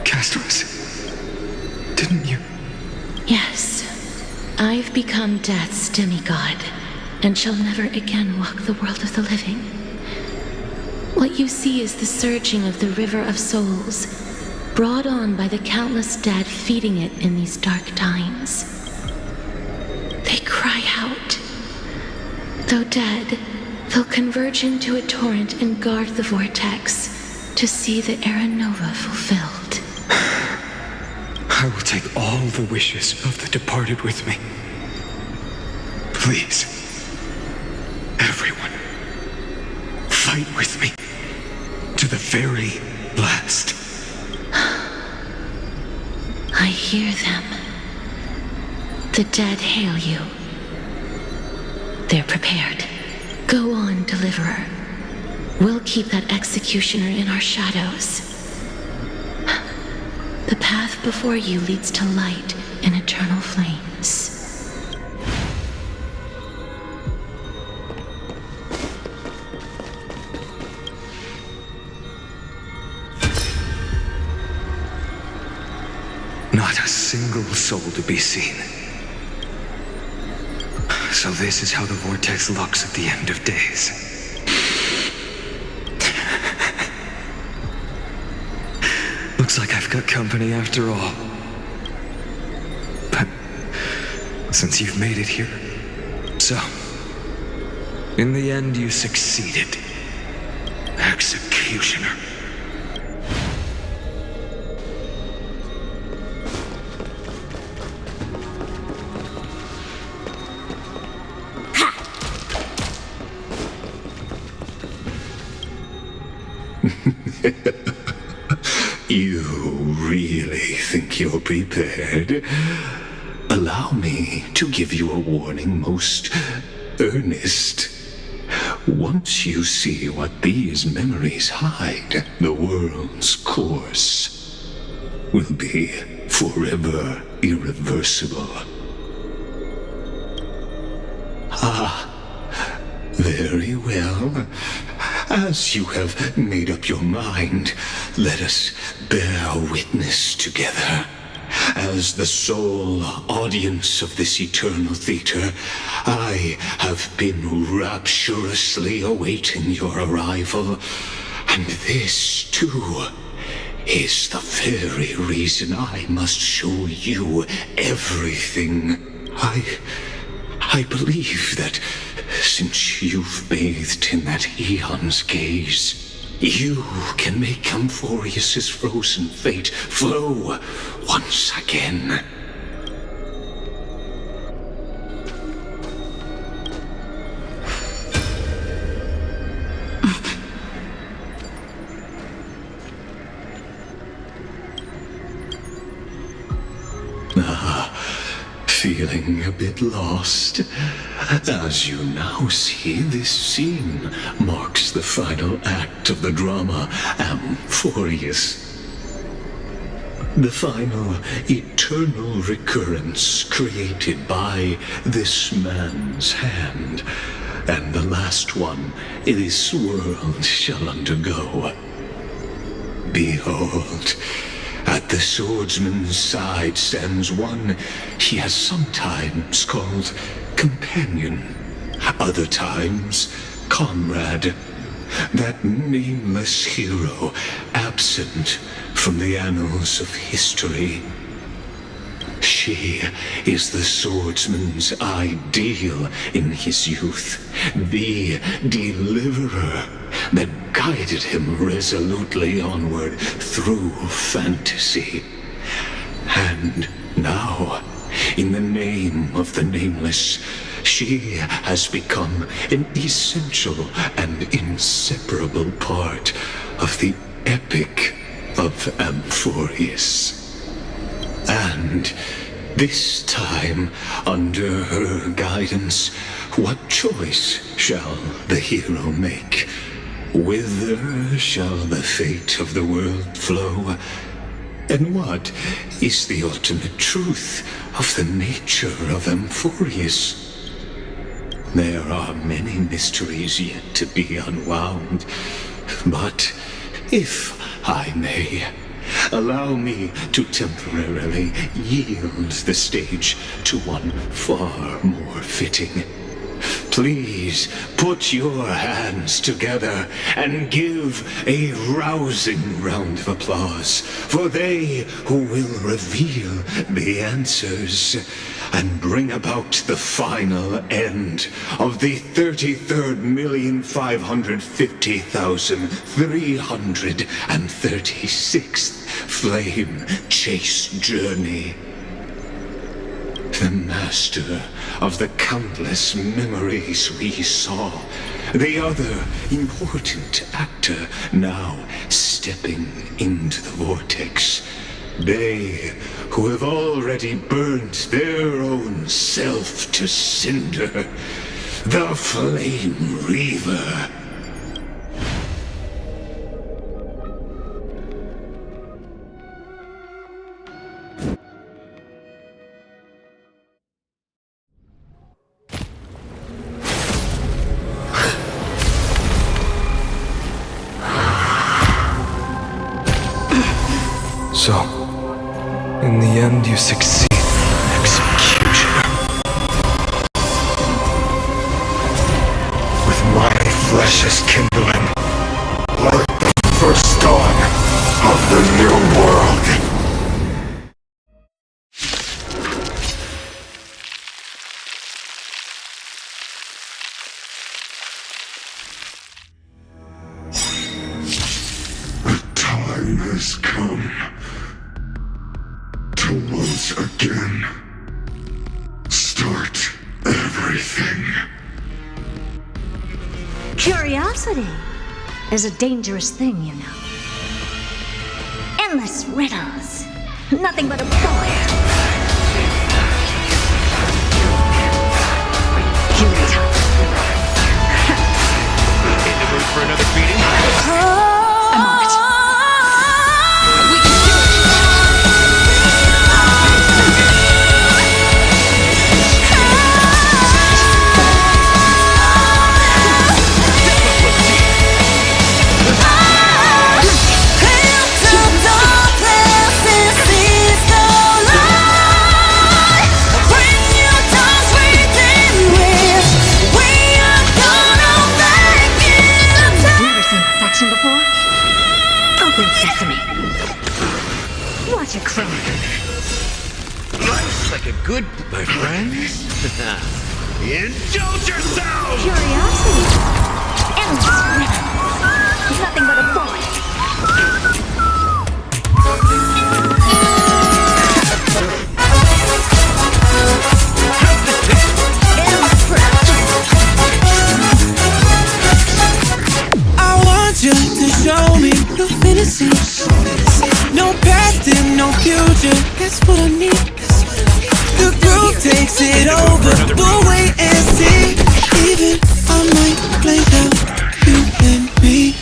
Castorice, didn't you? Yes. I've become Death's demigod, and shall never again walk the world of the living. What you see is the surging of the river of souls, brought on by the countless dead feeding it in these dark times. They cry out. Though dead, they'll converge into a torrent and guard the vortex to see the Era Nova fulfilled. I will take all the wishes of the departed with me. Please, everyone, fight with me to the very last. I hear them. The dead hail you. They're prepared. Go on, Deliverer. We'll keep that executioner in our shadows. The path before you leads to light and eternal flames. Not a single soul to be seen. So this is how the vortex looks at the end of days. Looks like I've got company after all. But since you've made it here, so in the end you succeeded, Executioner. You really think you're prepared? Allow me to give you a warning most earnest. Once you see what these memories hide, the world's course will be forever irreversible. Very well. As you have made up your mind, let us bear witness together. As the sole audience of this eternal theater, I have been rapturously awaiting your arrival. And this, too, is the very reason I must show you everything. I believe that since you've bathed in that eon's gaze, you can make Amphorius's frozen fate flow once again. Feeling a bit lost? As you now see, this scene marks the final act of the drama Amphorius. The final eternal recurrence created by this man's hand, and the last one this world shall undergo. Behold, at the swordsman's side stands one he has sometimes called companion, other times comrade, that nameless hero absent from the annals of history. She is the swordsman's ideal in his youth, the deliverer that guided him resolutely onward through fantasy. And now, in the name of the Nameless, she has become an essential and inseparable part of the epic of Amphorius. And this time, under her guidance, what choice shall the hero make? Whither shall the fate of the world flow? And what is the ultimate truth of the nature of Amphorius? There are many mysteries yet to be unwound, but if I may, allow me to temporarily yield the stage to one far more fitting. Please put your hands together and give a rousing round of applause for they who will reveal the answers and bring about the final end of the 33,550,336th flame chase journey. The master of the countless memories we saw, the other important actor now stepping into the vortex, They who have already burnt their own self to cinder. The Flame Reaver. So, in the end, you succeed. Executioner. With my flesh as kindling, like the first dawn of the new world. The time has come to once again start everything. Curiosity is a dangerous thing, you know. Endless riddles. Nothing but a bore. Herta. In the mood for another beating? I'm on it. We can do it. Watch it crack. Life's like a good, my friends. Indulge yourselves! Curiosity. Endless riddles. Nothing but a bore. I want you to show me no fantasy. No past and no future. That's what I need. The groove takes it over. We'll wait and see. Even I might blank out you and me.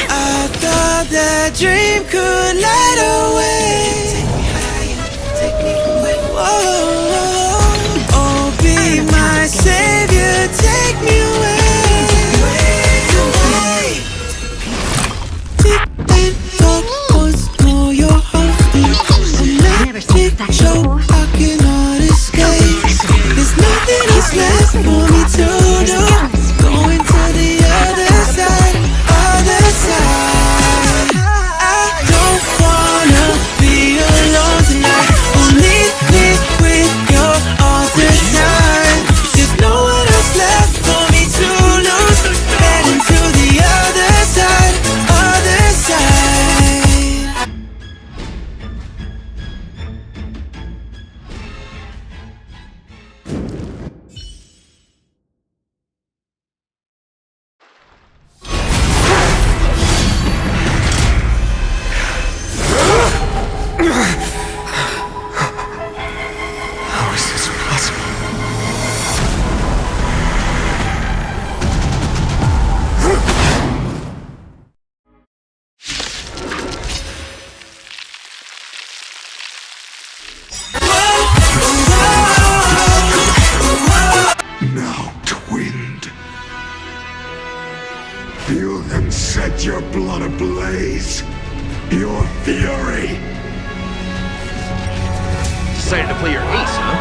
I thought that dream could light away. Take me away. Whoa, oh, be my savior. Take me away. Show I cannot escape. There's nothing else left for me to do. Going to the other side, other side. I don't wanna be alone tonight. Only me with your other side. There's no one else left for me to lose. Heading to the other side, other side. How is this possible? Now, Twinned. Feel them set your blood ablaze. Your fury. Decided to play your ace, huh?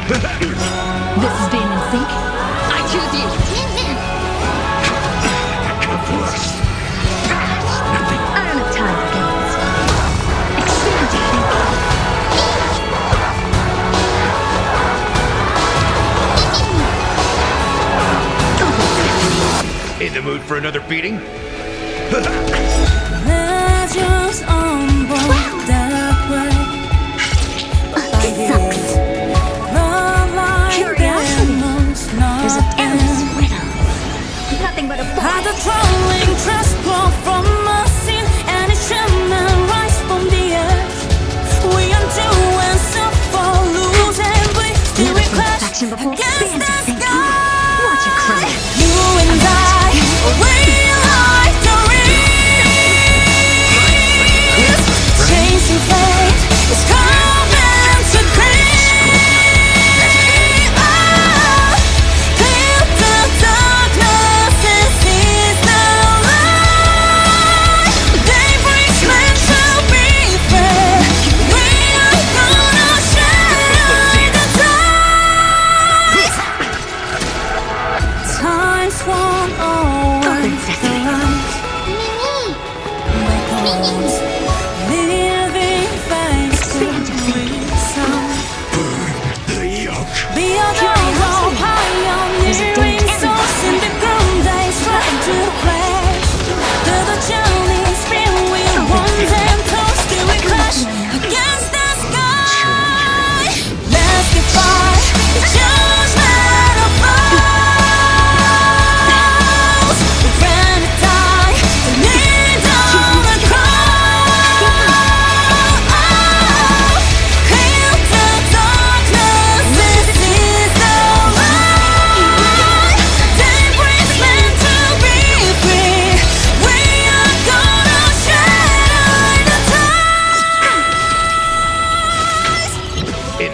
This is being in sync. I choose you. Blessed. I don't have time for games. Expand your thinking. In the mood for another beating? Legends on board that way. It sucks. Curiosity is an endless riddle. Nothing but a bore. Had the trolling transport from a scene, and it shall not rise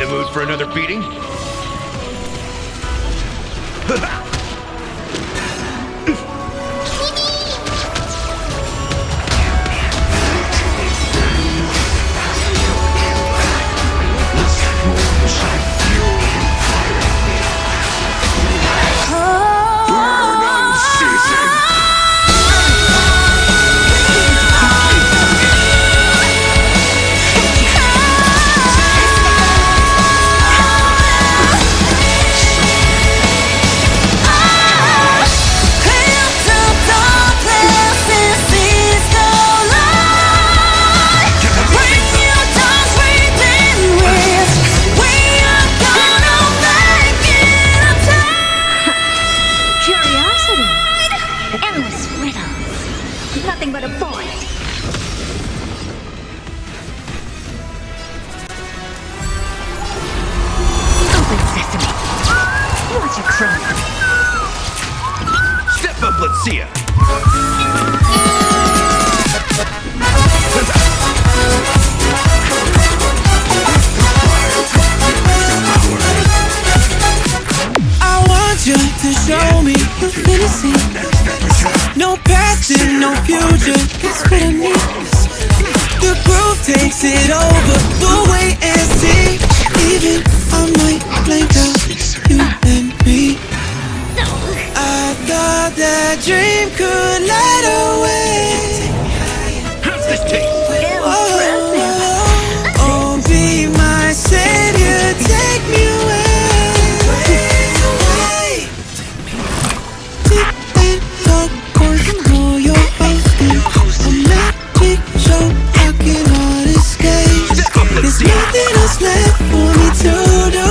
mood for another beating? Step up, let's see ya. I want you to show me infinity. No past and no future. That's what I need. The groove takes it over. The way and see. Even I might blank out you and me. I thought that dream could light away. How's this taste? Oh, be my savior, take me away. Deep and dark, know your husband. A magic show, I cannot escape. There's nothing else left for me to do.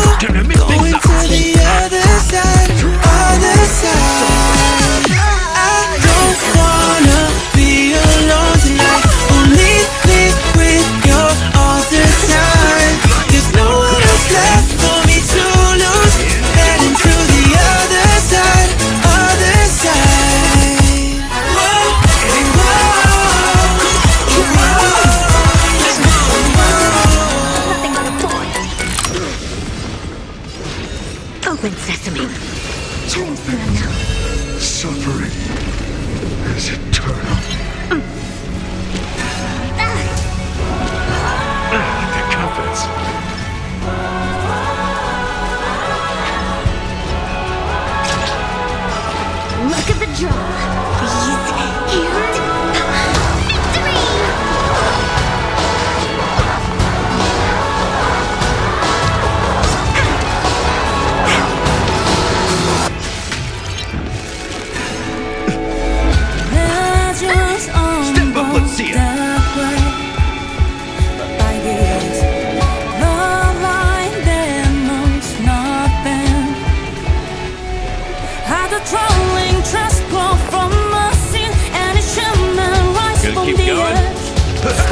Going to the other side, other side. I don't wanna be alone tonight. Only live with your all the time. There's no one else left for me to lose. Heading to the other side, other side. Whoa, Nothing but a boy. Open sesame. Dreams through now. Suffering is eternal. The confidence. Look at the draw. These and victory! Step up, let's see ya. Trolling transport from a scene and it shimmer rise Gonna from keep the going? edge.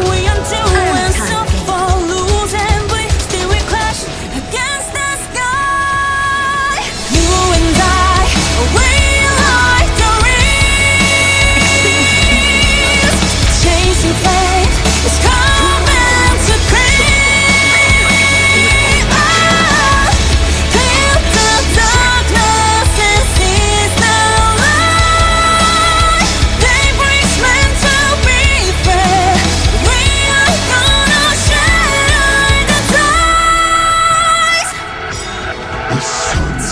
We undo and suffer, lose and bleed. Still we crash against the sky. You and I, we like the reeds. Chasing fate is coming to creep. Clear the darkness and seize the light. Day brings men to be free. We are gonna shine the tides.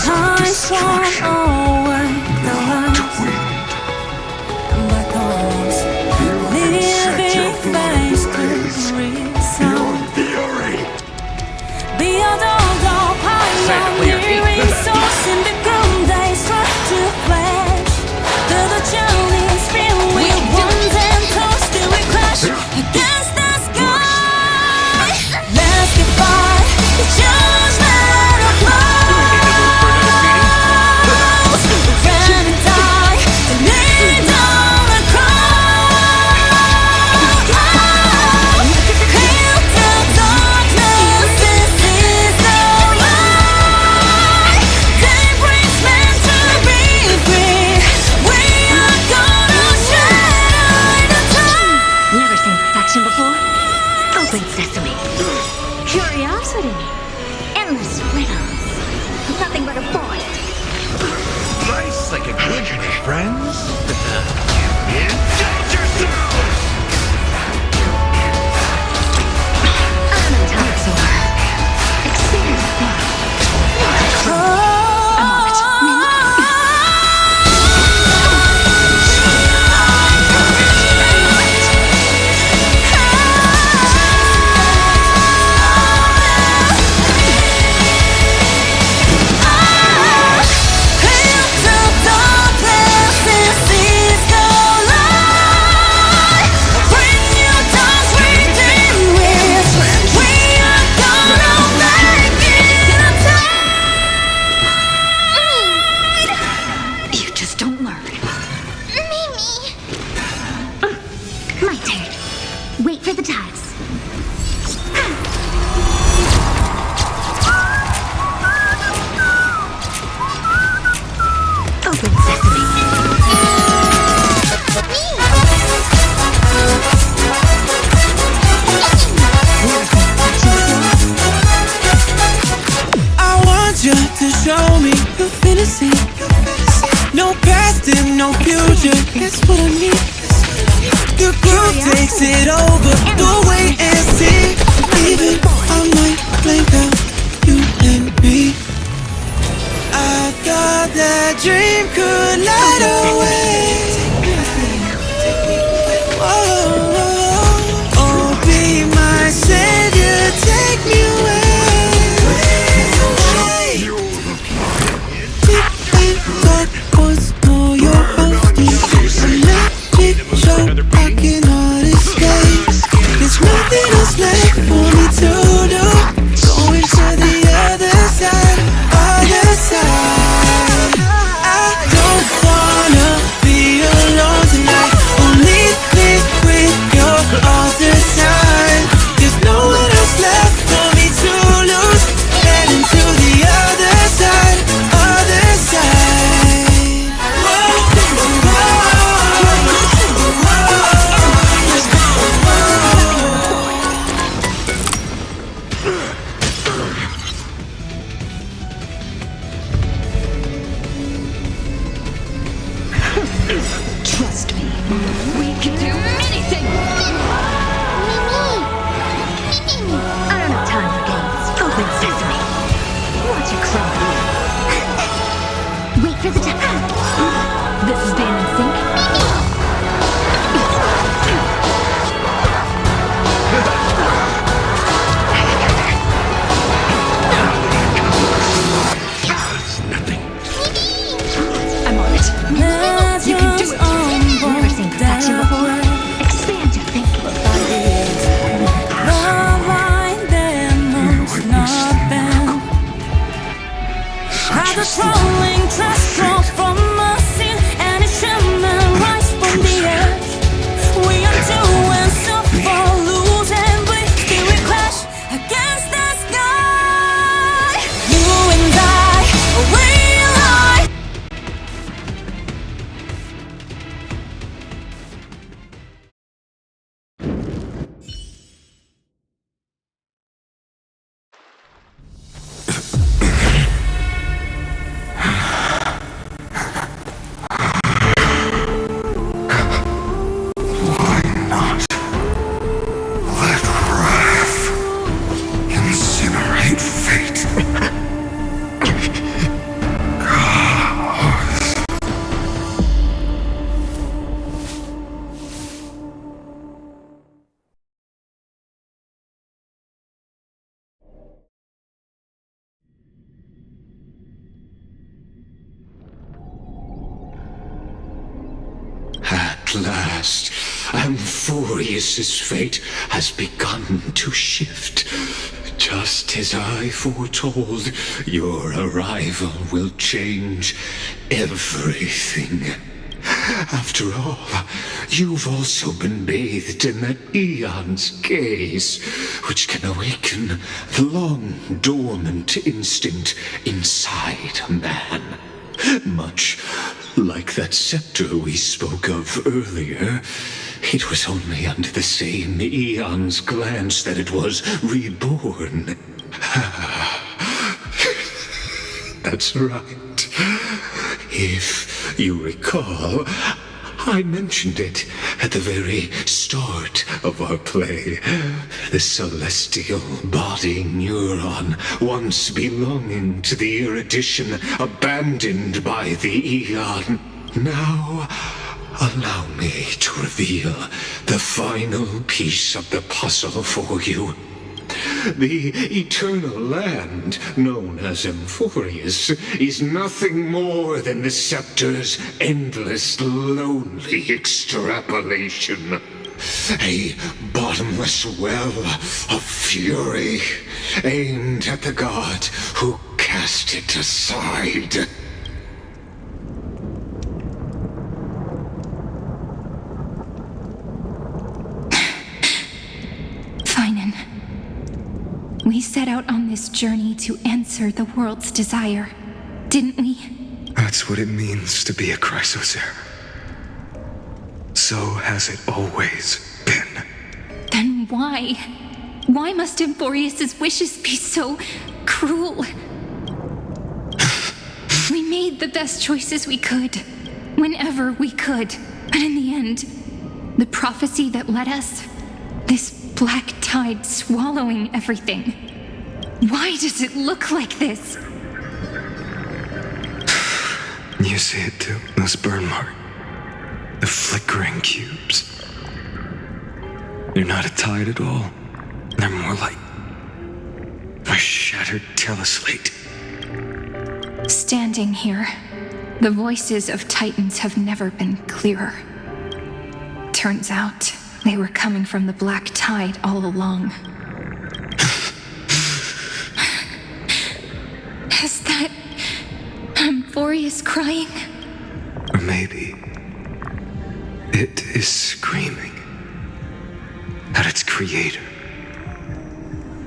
Times won't away the lights. But those living face to resound. Be a dog, pioneering souls in the ground they strive to flash. Through the journey's real, we want and toast till we crash against the sky. Let's defy the judgment of laws. Friend and die to lead on the cross. Heal the darkness and seize the light. Day brings men to be free. We are gonna shine the tide. Never seen perfection before? Open sesame. Curiosity. Endless riddles. Nothing but a void. Life's like a good my friends. Indulge yourselves! It's over. Expand your thinking. At last, Amphorius's fate has begun to shift. Just as I foretold, your arrival will change everything. After all, you've also been bathed in that Eon's gaze, which can awaken the long-dormant instinct inside a man. Much like that scepter we spoke of earlier, it was only under the same Eon's glance that it was reborn. That's right. If you recall, I mentioned it at the very start of our play. The celestial body neuron, once belonging to the erudition, abandoned by the Eon. Now, allow me to reveal the final piece of the puzzle for you. The eternal land, known as Emphorius, is nothing more than the scepter's endless, lonely extrapolation. A bottomless well of fury, aimed at the god who cast it aside. Phainon. We set out on this journey to answer the world's desire, didn't we? That's what it means to be a Chrysosaur. So has it always been. Then why? Why must Emphorius' wishes be so cruel? We made the best choices we could, whenever we could. But in the end, the prophecy that led us, this black tide swallowing everything. Why does it look like this? You see it too, those burn marks. The flickering cubes. They're not a tide at all. They're more like a shattered teleslate. Standing here, the voices of Titans have never been clearer. Turns out, they were coming from the black tide all along. Is that Emphorius crying? Or maybe it is screaming at its creator,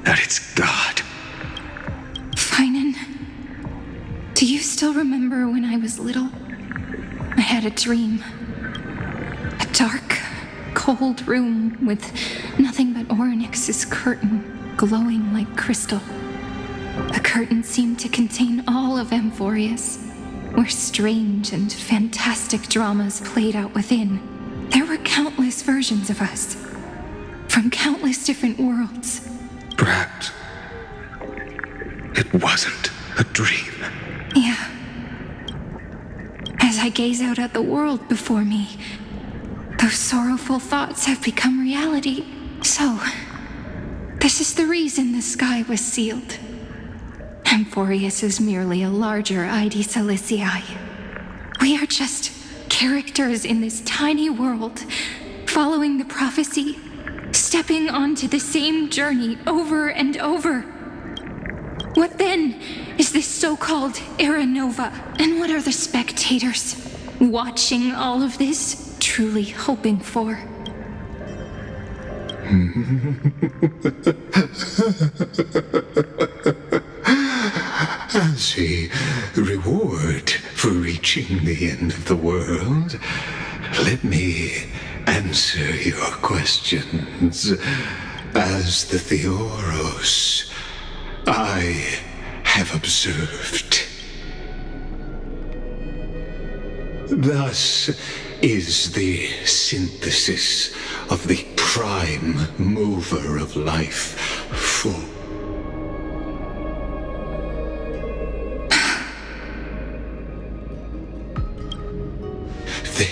at its god. Phainon, do you still remember when I was little? I had a dream. A dark, cold room with nothing but Orynyx's curtain glowing like crystal. The curtain seemed to contain all of Emphorius, where strange and fantastic dramas played out within. There were countless versions of us, from countless different worlds. Perhaps it wasn't a dream. Yeah. As I gaze out at the world before me, those sorrowful thoughts have become reality. So, this is the reason the sky was sealed. Emphorius is merely a larger ID Silicii. We are just characters in this tiny world, following the prophecy, stepping onto the same journey over and over. What then is this so-called Era Nova? And what are the spectators watching all of this truly hoping for? As a reward for reaching the end of the world, let me answer your questions. As the Theoros, I have observed. Thus is the synthesis of the prime mover of life full.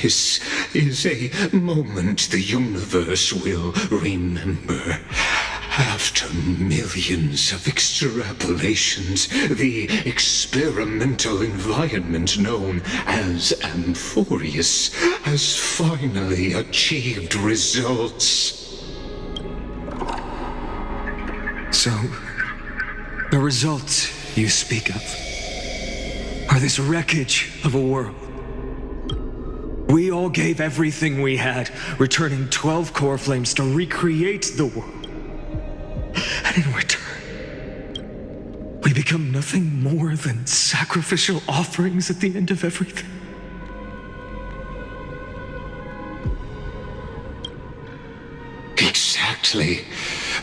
This is a moment the universe will remember. After millions of extrapolations, the experimental environment known as Emphorius has finally achieved results. So, the results you speak of are this wreckage of a world. We all gave everything we had, returning 12 core flames to recreate the world. And in return, we become nothing more than sacrificial offerings at the end of everything. Exactly.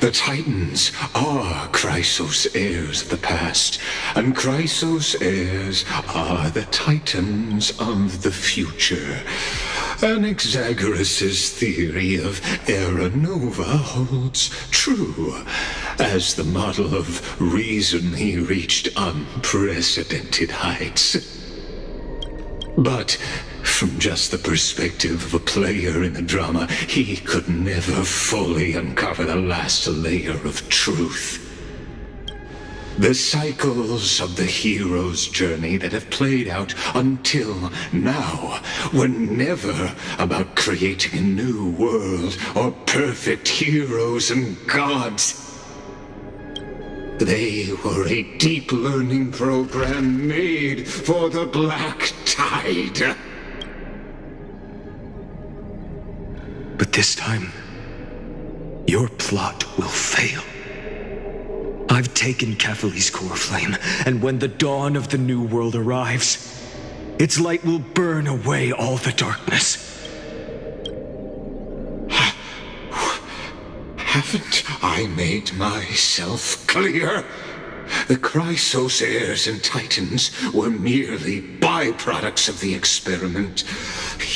The Titans are Chrysos heirs of the past, and Chrysos heirs are the Titans of the future. Anaxagoras' theory of Era Nova holds true, as the model of reason he reached unprecedented heights. But from just the perspective of a player in the drama, he could never fully uncover the last layer of truth. The cycles of the hero's journey that have played out until now were never about creating a new world or perfect heroes and gods. They were a deep learning program made for the Black Tide. But this time, your plot will fail. I've taken Catholi's core flame, and when the dawn of the new world arrives, its light will burn away all the darkness. Haven't I made myself clear? The Chrysos heirs and Titans were merely byproducts of the experiment.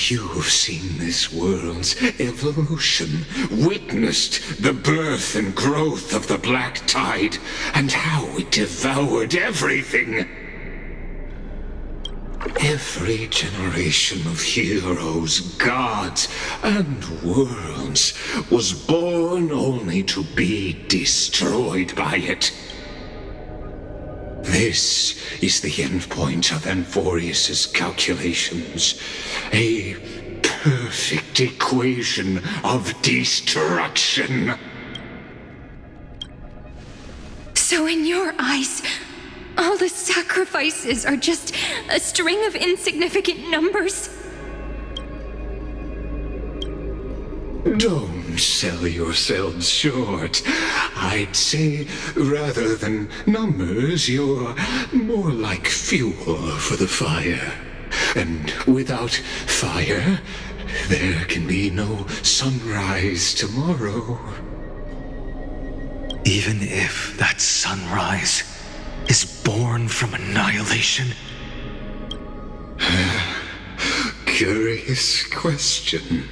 You've seen this world's evolution, witnessed the birth and growth of the Black Tide, and how it devoured everything. Every generation of heroes, gods, and worlds was born only to be destroyed by it. This is the endpoint of Amphorius' calculations. A perfect equation of destruction. So in your eyes, all the sacrifices are just a string of insignificant numbers? Don't sell yourselves short. I'd say, rather than numbers, you're more like fuel for the fire. And without fire, there can be no sunrise tomorrow. Even if that sunrise is born from annihilation? Curious question.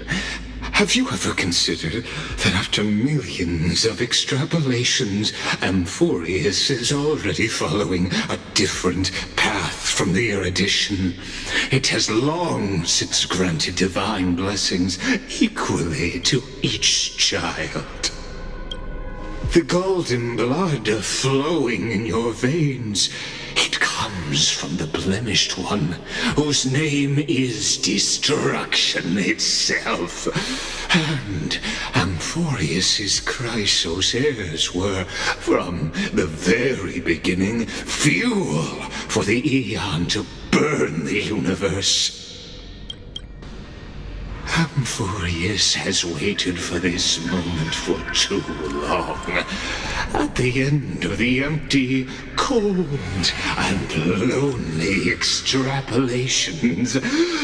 Have you ever considered that after millions of extrapolations, Amphorius is already following a different path from the erudition? It has long since granted divine blessings equally to each child. The golden blood flowing in your veins, it comes from the blemished one, whose name is destruction itself. And Amphorius' Chrysos heirs were, from the very beginning, fuel for the Aeon to burn the universe. Amphorius has waited for this moment for too long. At the end of the empty, cold, and lonely extrapolations,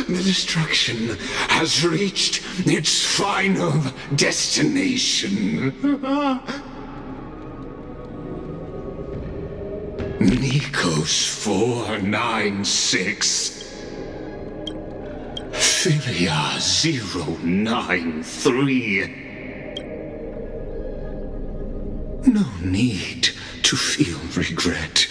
the destruction has reached its final destination. Nikos 496. Philia 093. No need to feel regret.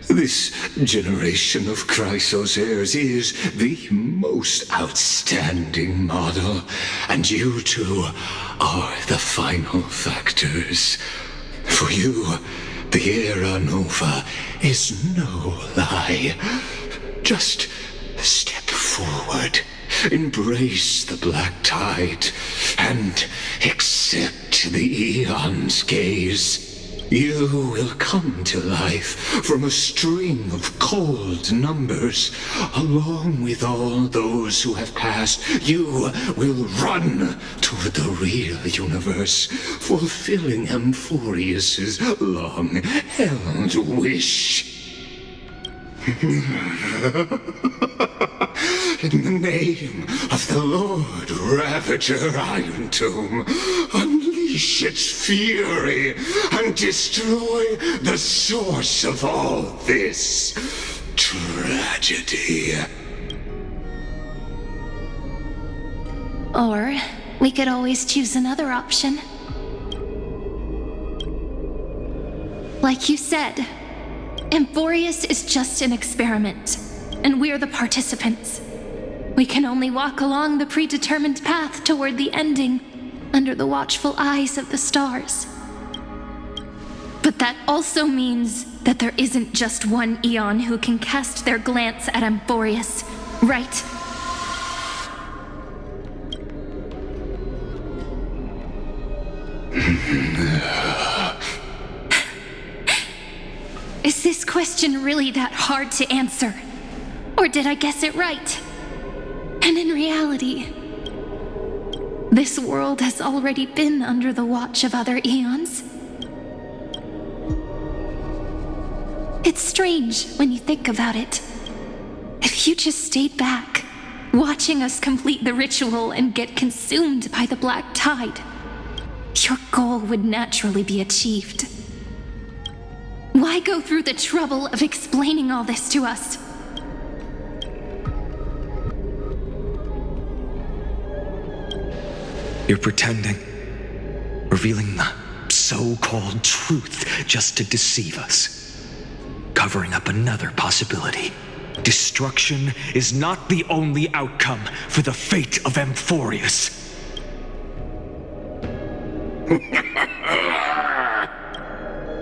This generation of Chrysos heirs is the most outstanding model, and you two are the final factors. For you, the Era Nova is no lie. Just step forward, embrace the Black Tide, and accept the Aeon's gaze. You will come to life from a string of cold numbers. Along with all those who have passed, you will run toward the real universe, fulfilling Amphorius' long-held wish. In the name of the Lord Ravager Iron Tomb, unleash unleash its fury and destroy the source of all this tragedy. Or we could always choose another option. Like you said, Amphorius is just an experiment, and we're the participants. We can only walk along the predetermined path toward the ending, under the watchful eyes of the stars. But that also means that there isn't just one Eon who can cast their glance at Amphorius, right? Is this question really that hard to answer? Or did I guess it right? And in reality, this world has already been under the watch of other eons. It's strange when you think about it. If you just stayed back, watching us complete the ritual and get consumed by the black tide, your goal would naturally be achieved. Why go through the trouble of explaining all this to us? You're pretending, revealing the so-called truth just to deceive us, covering up another possibility. Destruction is not the only outcome for the fate of Amphorius.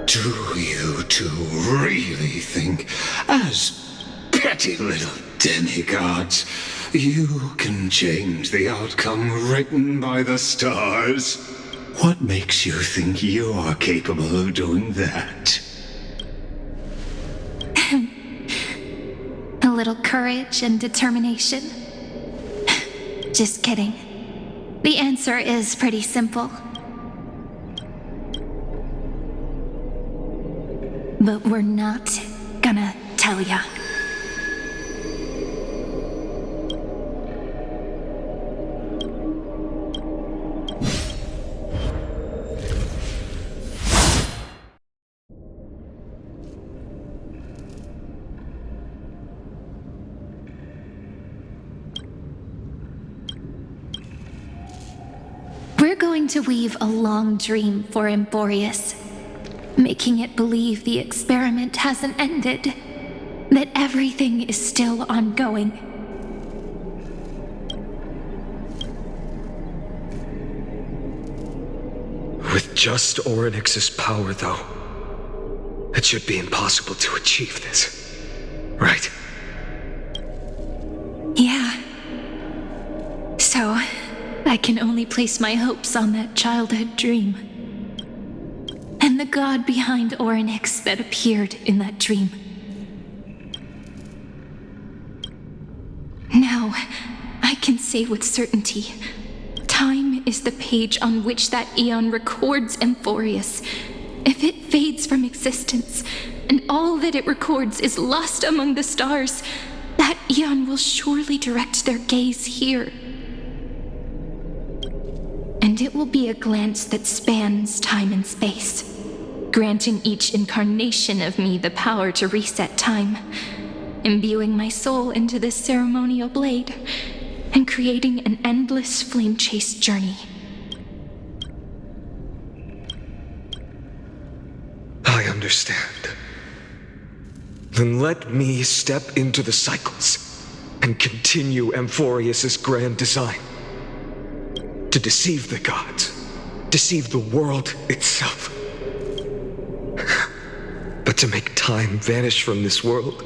Do you two really think, as petty little demigods, you can change the outcome written by the stars? What makes you think you're capable of doing that? A little courage and determination. Just kidding. The answer is pretty simple. But we're not gonna tell ya. We're going to weave a long dream for Amphorius, making it believe the experiment hasn't ended, that everything is still ongoing. With just Orynyx's power, though, it should be impossible to achieve this, right? Yeah. So, I can only place my hopes on that childhood dream. And the god behind Orynyx that appeared in that dream. Now, I can say with certainty, time is the page on which that eon records Amphorius. If it fades from existence, and all that it records is lost among the stars, that eon will surely direct their gaze here. And it will be a glance that spans time and space, granting each incarnation of me the power to reset time, imbuing my soul into this ceremonial blade, and creating an endless flame-chased journey. I understand. Then let me step into the cycles and continue Amphorius's grand design. To deceive the gods, deceive the world itself. But to make time vanish from this world,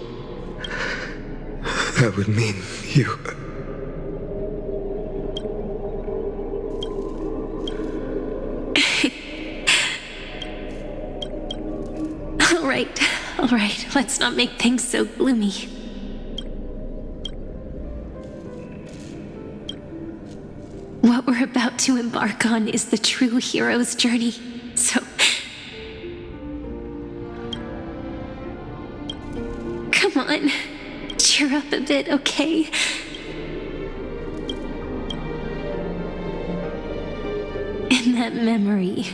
that would mean you... All right, let's not make things so gloomy. What we're about to embark on is the true hero's journey, so... Come on, cheer up a bit, okay? And that memory,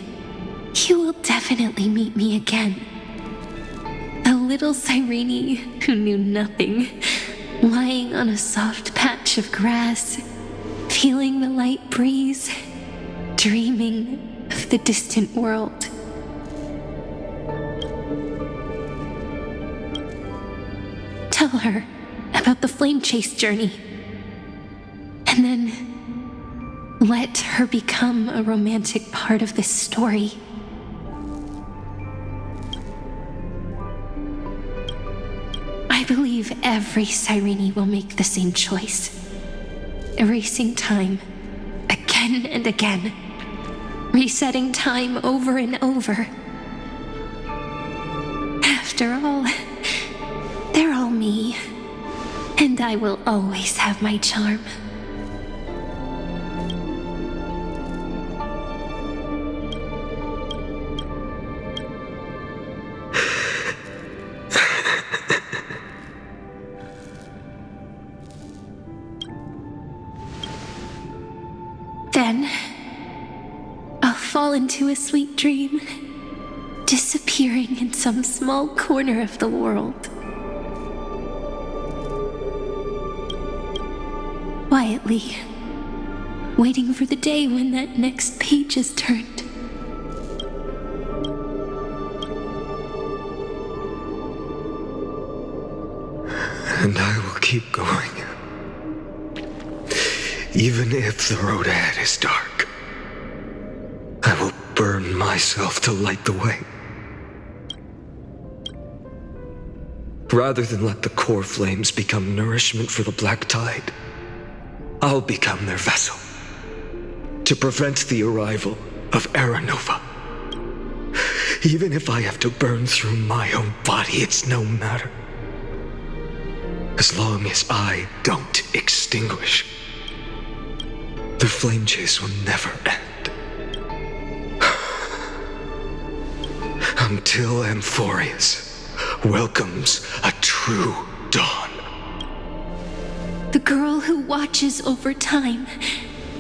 you will definitely meet me again. A little Cyrene who knew nothing, lying on a soft patch of grass, feeling the light breeze, dreaming of the distant world. Tell her about the flame chase journey, and then let her become a romantic part of this story. I believe every Cyrene will make the same choice, erasing time again and again, resetting time over and over. After all, they're all me, and I will always have my charm. Then, I'll fall into a sweet dream, disappearing in some small corner of the world. Quietly, waiting for the day when that next page is turned. And I will keep going. Even if the road ahead is dark, I will burn myself to light the way. Rather than let the core flames become nourishment for the black tide, I'll become their vessel to prevent the arrival of Era Nova. Even if I have to burn through my own body, it's no matter. As long as I don't extinguish, the flame chase will never end. Until Amphorius welcomes a true dawn. The girl who watches over time,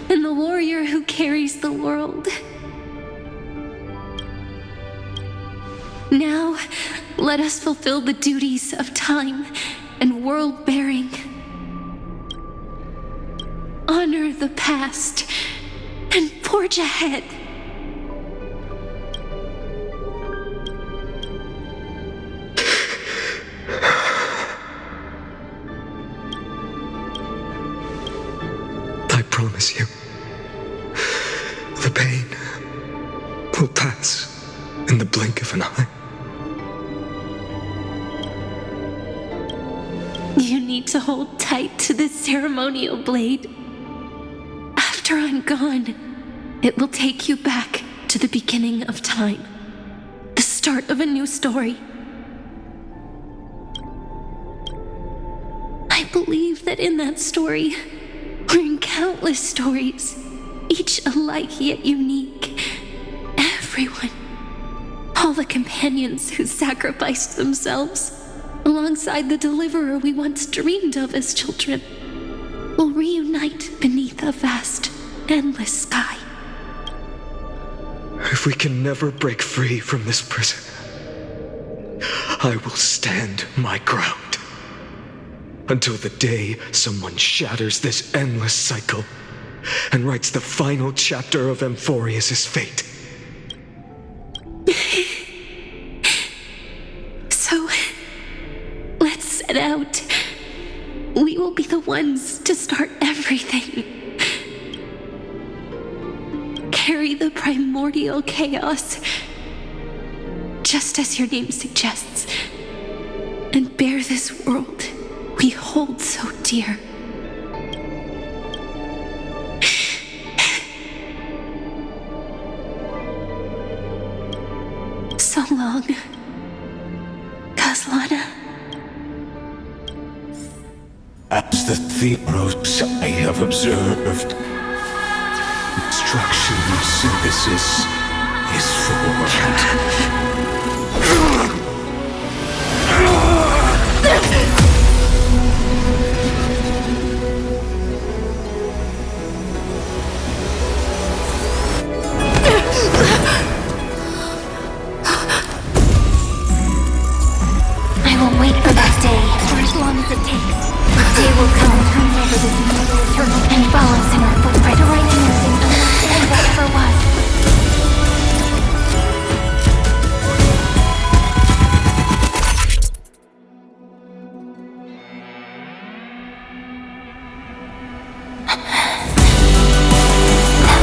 and the warrior who carries the world. Now, let us fulfill the duties of time and world-bearing. Honor the past and forge ahead. I promise you, the pain will pass in the blink of an eye. You need to hold tight to this ceremonial blade. After I'm gone, it will take you back to the beginning of time, the start of a new story. I believe that in that story, or in countless stories, each alike yet unique, everyone, all the companions who sacrificed themselves alongside the deliverer we once dreamed of as children, will reunite beneath a vast, endless sky. If we can never break free from this prison, I will stand my ground until the day someone shatters this endless cycle and writes the final chapter of Amphorius' fate. So, let's set out. We will be the ones to start everything. Carry the primordial chaos, just as your name suggests, and bear this world we hold so dear. So long, Kaslana. As the Theros I have observed, instruction synthesis is formed. as it takes, the day will come to unravel this mortal eternal and follow us in our footprint, writing everything unlike that ever was.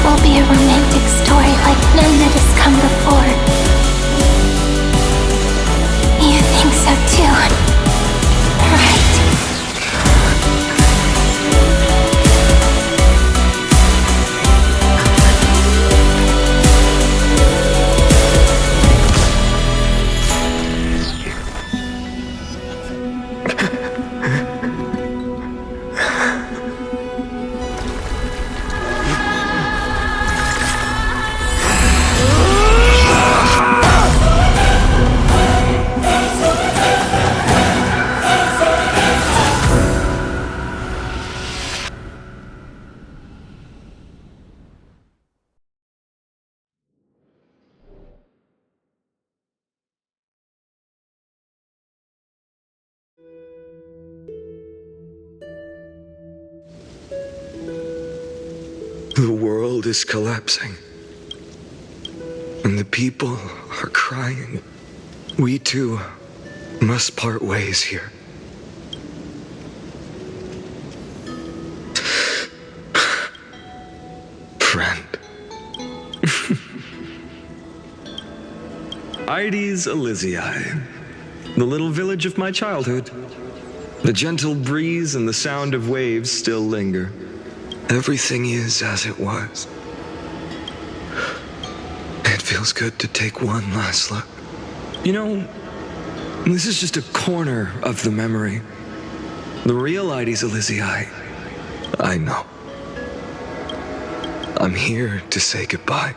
Will be a romantic story like none that has come before. You think so too, right? The world is collapsing. And the people are crying. We too must part ways here. Friend. Ides Elysiae, the little village of my childhood. The gentle breeze and the sound of waves still linger. Everything is as it was. It feels good to take one last look. You know, this is just a corner of the memory. The real Ides Elysiae, I know. I'm here to say goodbye.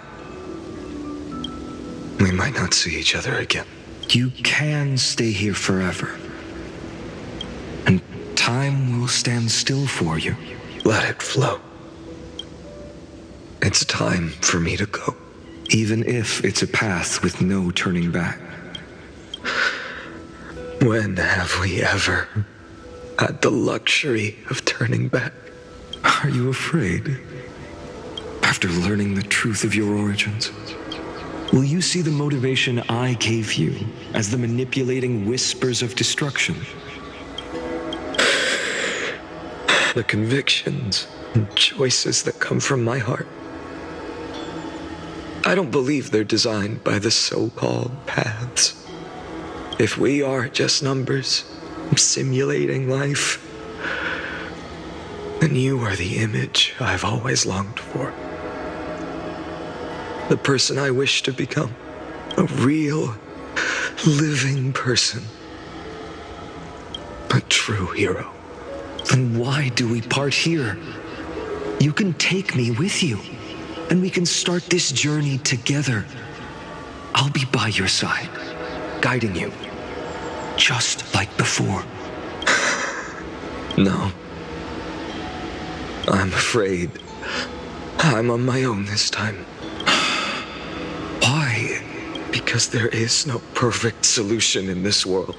We might not see each other again. You can stay here forever. And time will stand still for you. Let it flow. It's time for me to go. Even if it's a path with no turning back. When have we ever had the luxury of turning back? Are you afraid? After learning the truth of your origins, will you see the motivation I gave you as the manipulating whispers of destruction? The convictions and choices that come from my heart. I don't believe they're designed by the so-called paths. If we are just numbers, simulating life, then you are the image I've always longed for. The person I wish to become. A real, living person. A true hero. Then why do we part here? You can take me with you, and we can start this journey together. I'll be by your side, guiding you, just like before. No. I'm afraid I'm on my own this time. Why? Because there is no perfect solution in this world.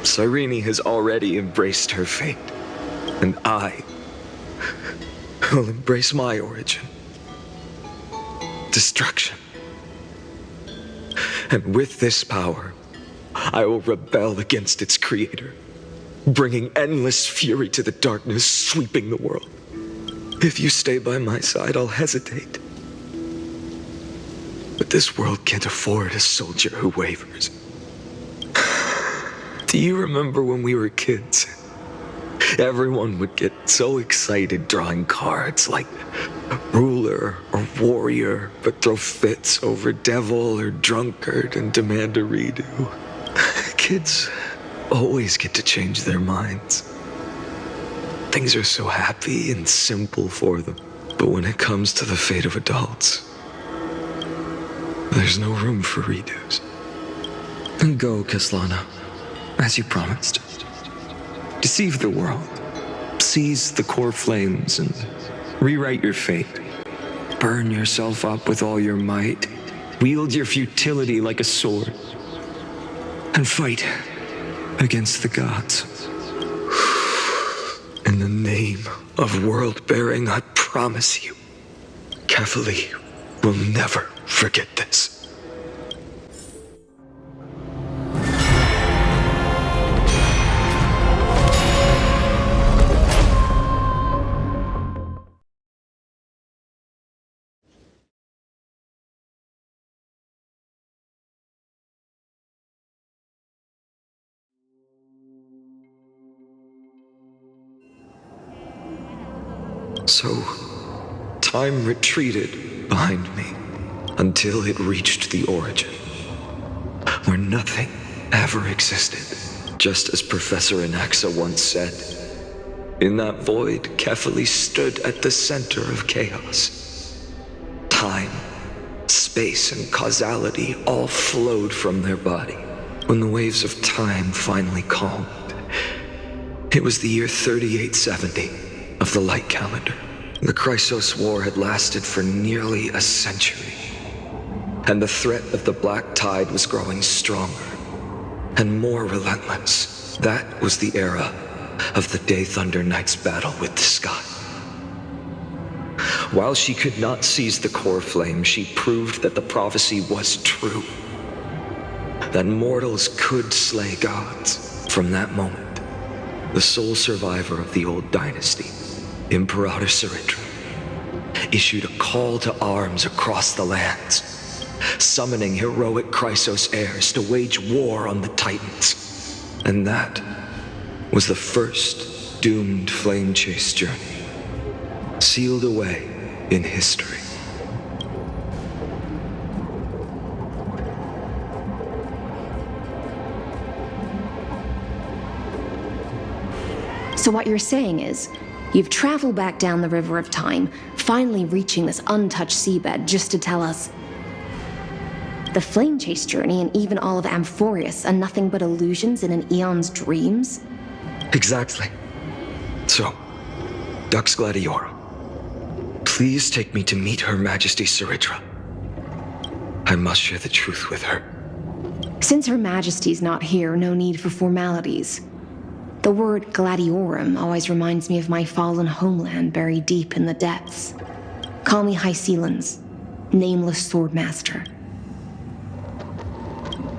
Cyrene has already embraced her fate, and I will embrace my origin. Destruction. And with this power, I will rebel against its creator, bringing endless fury to the darkness sweeping the world. If you stay by my side, I'll hesitate. But this world can't afford a soldier who wavers. Do you remember when we were kids? Everyone would get so excited drawing cards like ruler or warrior, but throw fits over devil or drunkard and demand a redo. Kids always get to change their minds. Things are so happy and simple for them. But when it comes to the fate of adults, there's no room for redos. Then go, Kaslana, as you promised. Deceive the world. Seize the core flames and rewrite your fate. Burn yourself up with all your might. Wield your futility like a sword. And fight against the gods. In the name of world-bearing, I promise you, Kefali will never forget this. So, time retreated behind me until it reached the origin, where nothing ever existed, just as Professor Anaxa once said. In that void, Kefali stood at the center of chaos. Time, space, and causality all flowed from their body. When the waves of time finally calmed, it was the year 3870 of the light calendar. The Chrysos War had lasted for nearly a century, and the threat of the Black Tide was growing stronger and more relentless. That was the era of the Day Thunder Knight's battle with the sky. While she could not seize the core flame, she proved that the prophecy was true, that mortals could slay gods. From that moment, the sole survivor of the old dynasty, Imperator Cyrene, issued a call to arms across the lands, summoning heroic Chrysos heirs to wage war on the Titans. And that was the first doomed flame chase journey, sealed away in history. So what you're saying is, you've traveled back down the River of Time, finally reaching this untouched seabed just to tell us the flame chase journey and even all of Amphorius are nothing but illusions in an eon's dreams? Exactly. So, Dux Gladiorum, please take me to meet Her Majesty Cyrene. I must share the truth with her. Since Her Majesty's not here, no need for formalities. The word Gladiorum always reminds me of my fallen homeland buried deep in the depths. Call me Hyacine, nameless swordmaster.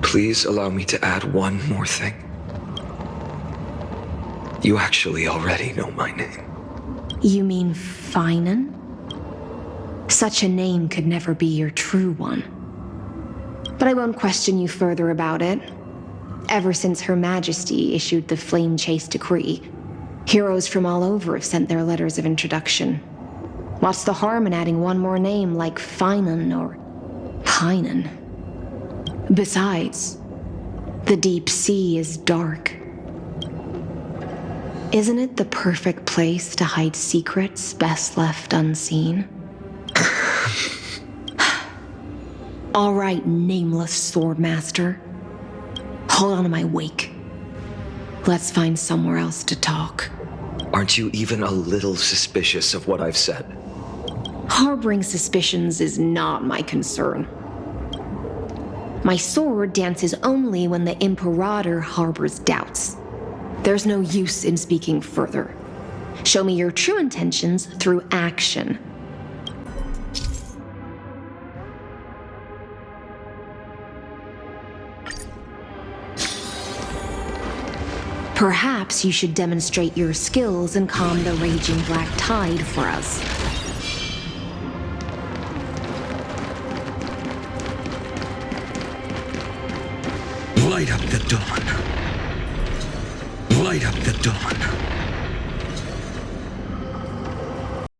Please allow me to add one more thing. You actually already know my name. You mean Phainon? Such a name could never be your true one. But I won't question you further about it. Ever since Her Majesty issued the Flame Chase Decree, heroes from all over have sent their letters of introduction. What's the harm in adding one more name like Phainon or Phainon? Besides, the deep sea is dark. Isn't it the perfect place to hide secrets best left unseen? All right, nameless swordmaster. Hold on to my wake. Let's find somewhere else to talk. Aren't you even a little suspicious of what I've said? Harboring suspicions is not my concern. My sword dances only when the Imperator harbors doubts. There's no use in speaking further. Show me your true intentions through action. Perhaps you should demonstrate your skills and calm the raging black tide for us. Light up the dawn. Light up the dawn.